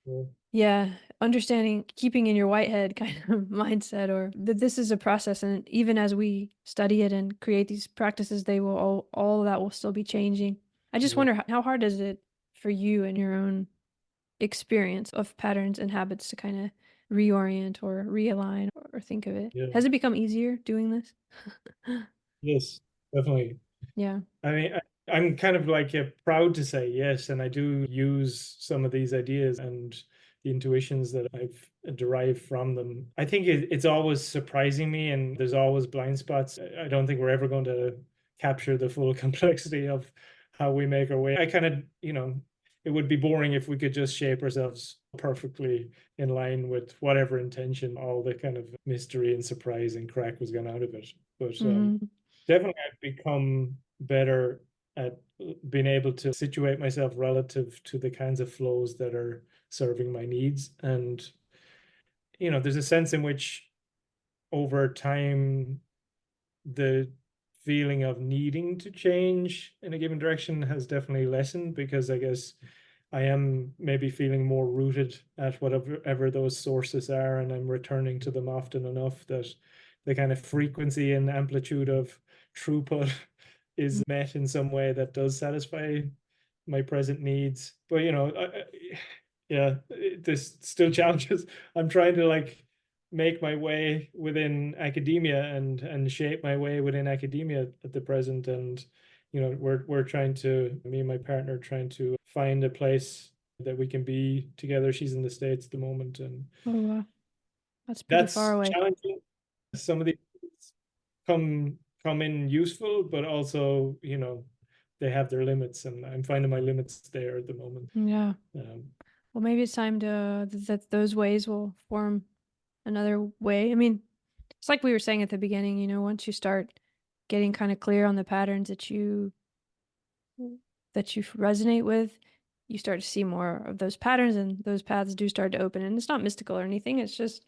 Yeah. yeah, understanding, keeping in your whitehead kind of mindset, or that this is a process, and even as we study it and create these practices, they will all of that will still be changing. I just Yeah. wonder how hard is it for you in your own experience of patterns and habits to kind of reorient or realign or think of it. Yeah. Has it become easier doing this? Yes, definitely. Yeah. I mean, I'm kind of like proud to say yes, and I do use some of these ideas and the intuitions that I've derived from them. I think it's always surprising me, and there's always blind spots. I don't think we're ever going to capture the full complexity of how we make our way. I kind of, it would be boring if we could just shape ourselves perfectly in line with whatever intention, all the kind of mystery and surprise and crack was gone out of it. But Hmm. definitely, I've become better at being able to situate myself relative to the kinds of flows that are serving my needs. And, there's a sense in which over time, the feeling of needing to change in a given direction has definitely lessened because I guess I am maybe feeling more rooted at whatever those sources are, and I'm returning to them often enough that the kind of frequency and amplitude of throughput is met in some way that does satisfy my present needs. But yeah, there's still challenges. I'm trying to like make my way within academia and shape my way within academia at the present, and we're trying to, me and my partner trying to find a place that we can be together. She's in the States at the moment, and Oh, wow. That's pretty far that's away. challenging. Some of these come come in useful, but also they have their limits, and I'm finding my limits there at the moment. Yeah. Well, maybe it's time to that those ways will form another way. I mean, it's like we were saying at the beginning, once you start getting kind of clear on the patterns that you resonate with, you start to see more of those patterns, and those paths do start to open. And it's not mystical or anything. It's just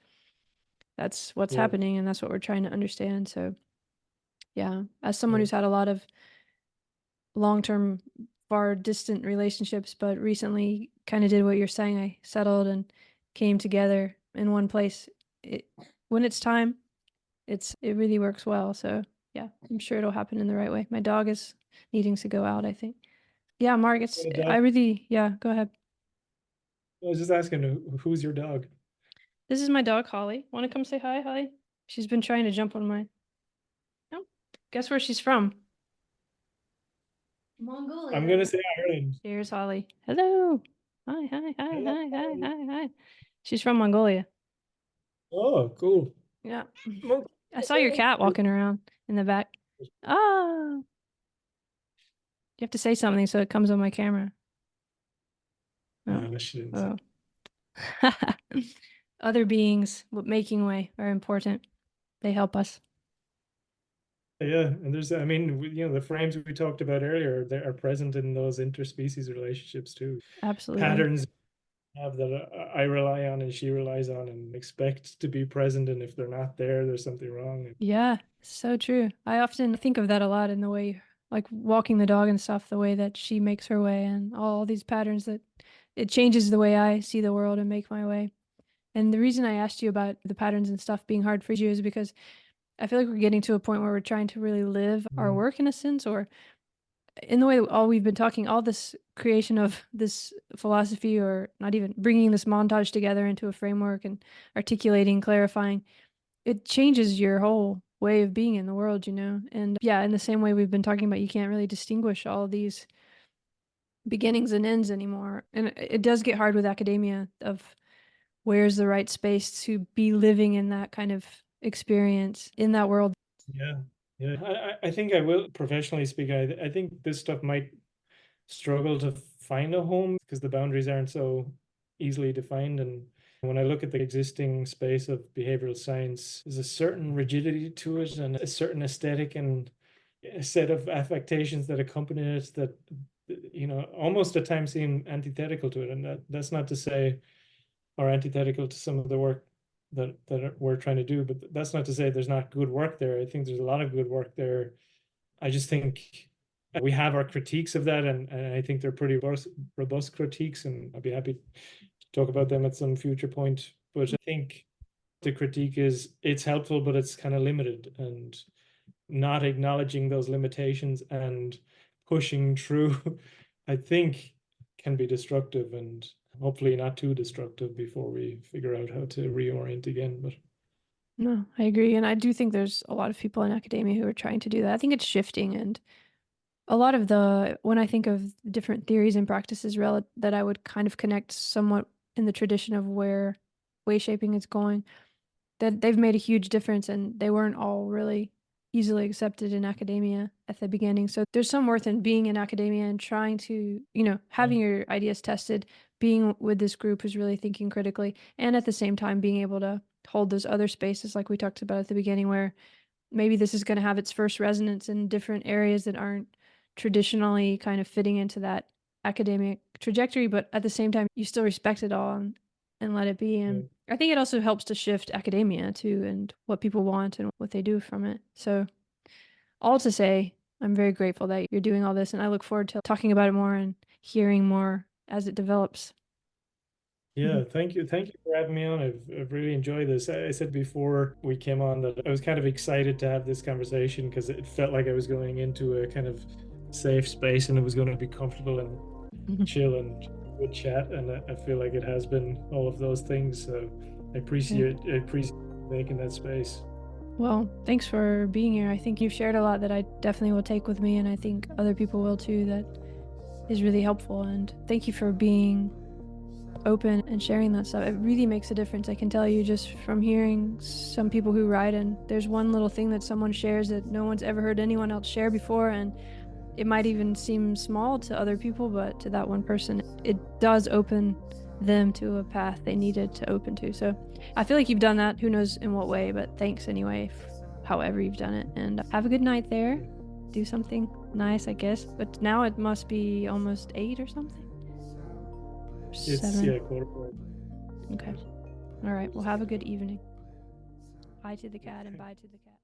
that's what's happening, and that's what we're trying to understand. So, yeah, as someone who's had a lot of long-term, far distant relationships, but recently kind of did what you're saying. I settled and came together in one place. When it's time, it really works well. So yeah, I'm sure it'll happen in the right way. My dog is needing to go out, I think. Yeah, Mark, go ahead. I was just asking, who's your dog? This is my dog, Holly. Want to come say hi, Holly? She's been trying to jump on my. Oh, guess where she's from? Mongolia. I'm gonna say Ireland. Here's Holly. Hello. Hi. She's from Mongolia. Oh, cool. Yeah. I saw your cat walking around in the back. Ah. You have to say something so it comes on my camera. She didn't say. Other beings making way are important. They help us. Yeah, and there's, the frames we talked about earlier, they are present in those interspecies relationships too. Absolutely. Patterns have that I rely on and she relies on and expect to be present, and if they're not there, there's something wrong. Yeah, so true. I often think of that a lot in the way, like walking the dog and stuff, the way that she makes her way, and all these patterns that it changes the way I see the world and make my way. And the reason I asked you about the patterns and stuff being hard for you is because I feel like we're getting to a point where we're trying to really live our work in a sense, or in the way that all we've been talking, all this creation of this philosophy, or not even bringing this montage together into a framework and articulating, clarifying, it changes your whole way of being in the world, And yeah, in the same way we've been talking about, you can't really distinguish all these beginnings and ends anymore. And it does get hard with academia of where's the right space to be living in that kind of experience in that world. Yeah. I think I will professionally speak. I think this stuff might struggle to find a home because the boundaries aren't so easily defined. And when I look at the existing space of behavioral science, there's a certain rigidity to it and a certain aesthetic and a set of affectations that accompany it that, almost at times seem antithetical to it. And that's not to say, or antithetical to some of the work that we're trying to do, but that's not to say there's not good work there. I think there's a lot of good work there. I just think we have our critiques of that, and I think they're pretty robust critiques, and I'd be happy to talk about them at some future point. But I think the critique is it's helpful, but it's kind of limited, and not acknowledging those limitations and pushing through, I think, can be destructive, and hopefully not too destructive before we figure out how to reorient again. But no, I agree. And I do think there's a lot of people in academia who are trying to do that. I think it's shifting, and a lot of when I think of different theories and practices that I would kind of connect somewhat in the tradition of where wayshaping is going, that they've made a huge difference, and they weren't all really easily accepted in academia at the beginning. So there's some worth in being in academia and trying to, having your ideas tested, being with this group who's really thinking critically, and at the same time being able to hold those other spaces like we talked about at the beginning, where maybe this is going to have its first resonance in different areas that aren't traditionally kind of fitting into that academic trajectory, but at the same time, you still respect it all and let it be. And I think it also helps to shift academia too, and what people want and what they do from it. So all to say, I'm very grateful that you're doing all this, and I look forward to talking about it more and hearing more as it develops. Yeah, thank you for having me on. I've really enjoyed this. I said before we came on that I was kind of excited to have this conversation because it felt like I was going into a kind of safe space and it was going to be comfortable and chill and good chat, and I feel like it has been all of those things. So I appreciate making that space. Well, thanks for being here. I think you've shared a lot that I definitely will take with me, and I think other people will too. That is really helpful, and thank you for being open and sharing that stuff. It really makes a difference. I can tell you just from hearing some people who write, and there's one little thing that someone shares that no one's ever heard anyone else share before, and it might even seem small to other people, but to that one person, it does open them to a path they needed to open to. So I feel like you've done that. Who knows in what way, but thanks anyway, however you've done it. And have a good night there. Do something nice, I guess. But now it must be almost 8 or something. It's 7. 4:15. Okay. All right. Well, have a good evening. Bye to the cat and bye to the cat.